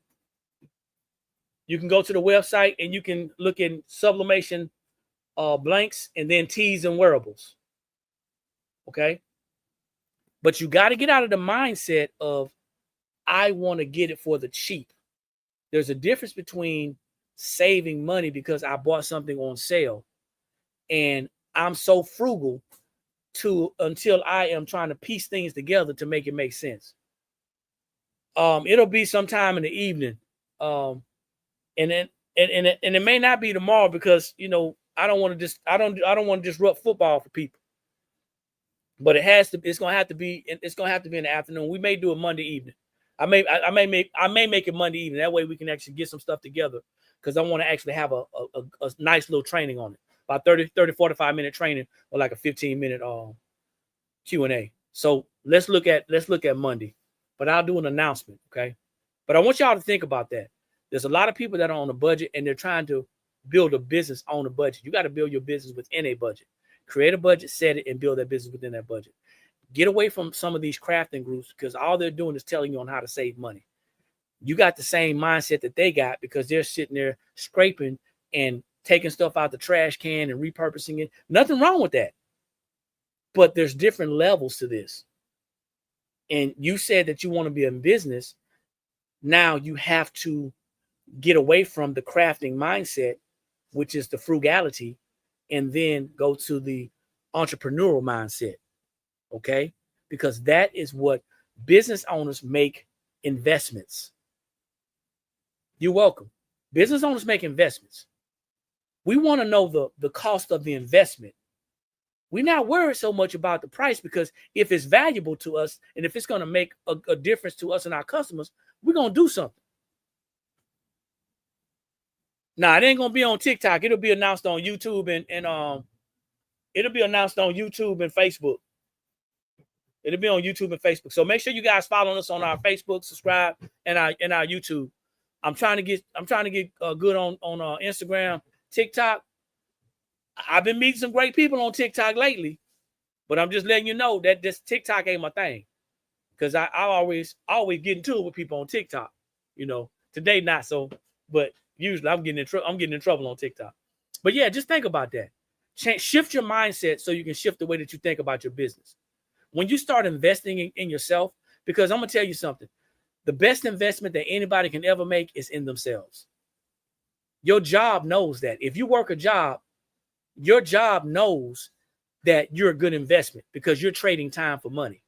can go to the website and you can look in sublimation blanks and then tees and wearables. Okay. But you got to get out of the mindset of, I want to get it for the cheap. There's a difference between saving money because I bought something on sale and I'm so frugal until I am trying to piece things together to make it make sense. It'll be sometime in the evening. And it may not be tomorrow because, I don't want to disrupt football for people. But it's going to have to be in the afternoon. We may do it Monday evening. I may make it Monday evening. That way we can actually get some stuff together, because I want to actually have a nice little training on it. About 45 minute training, or like a 15-minute Q&A. So let's look at Monday. But I'll do an announcement, okay? But I want y'all to think about that. There's a lot of people that are on a budget and they're trying to build a business on a budget. You got to build your business within a budget. Create a budget, set it, and build that business within that budget. Get away from some of these crafting groups, because all they're doing is telling you on how to save money. You got the same mindset that they got, because they're sitting there scraping and taking stuff out the trash can and repurposing it. Nothing wrong with that. But there's different levels to this. And you said that you want to be in business. Now you have to get away from the crafting mindset, which is the frugality, and then go to the entrepreneurial mindset. Okay? Because that is what business owners make investments. You're welcome. Business owners make investments. We want to know the cost of the investment. We're not worried so much about the price, because if it's valuable to us and if it's going to make a difference to us and our customers, we're going to do something. Now, it ain't going to be on TikTok. It'll be announced on YouTube and it'll be announced on YouTube and Facebook. It'll be on YouTube and Facebook. So make sure you guys follow us on our Facebook, subscribe, and our YouTube. I'm trying to get good on Instagram, TikTok. I've been meeting some great people on TikTok lately, but I'm just letting you know that this TikTok ain't my thing, because I always get into it with people on TikTok. Today not so, but usually I'm getting in trouble on TikTok. But yeah, just think about that. Shift your mindset so you can shift the way that you think about your business. When you start investing in yourself, because I'm gonna tell you something, the best investment that anybody can ever make is in themselves. Your job knows that. If you work a job, your job knows that you're a good investment, because you're trading time for money.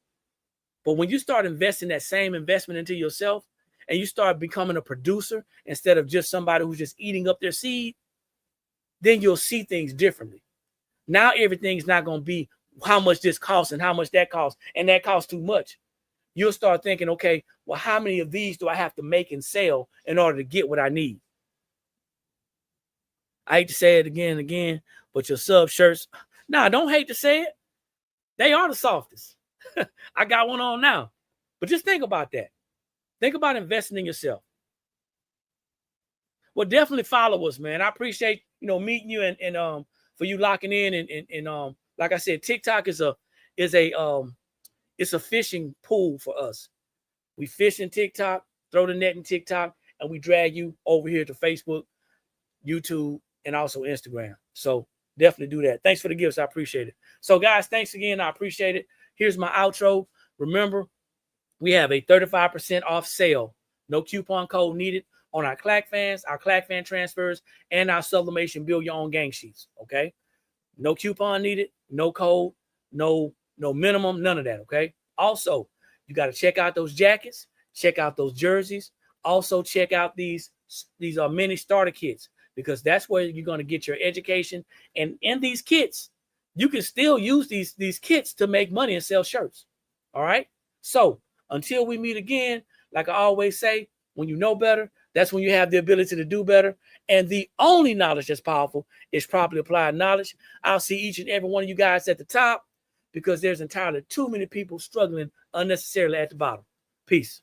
But when you start investing that same investment into yourself, and you start becoming a producer instead of just somebody who's just eating up their seed, then you'll see things differently. Now everything's not going to be how much this costs and how much that costs, and that costs too much. You'll start thinking, okay, well, how many of these do I have to make and sell in order to get what I need? I hate to say it again and again, but your sub shirts, I don't hate to say it, they are the softest. I got one on now. But just think about that. Think about investing in yourself. Well, definitely follow us, man. I appreciate, meeting you and for you locking in and like I said, TikTok is a it's a fishing pool for us. We fish in TikTok, throw the net in TikTok, and we drag you over here to Facebook, YouTube, and also Instagram. So definitely do that. Thanks for the gifts. I appreciate it. So guys, thanks again. I appreciate it. Here's my outro. Remember, we have a 35% off sale. No coupon code needed on our Clack fans, our Clack fan transfers, and our sublimation build your own gang sheets. Okay. No coupon needed, no code, no minimum, none of that. Okay. Also, you got to check out those jackets, check out those jerseys. Also, check out these are mini starter kits, because that's where you're going to get your education. And in these kits, you can still use these kits to make money and sell shirts. All right. So until we meet again, like I always say, when you know better, that's when you have the ability to do better. And the only knowledge that's powerful is properly applied knowledge. I'll see each and every one of you guys at the top, because there's entirely too many people struggling unnecessarily at the bottom. Peace.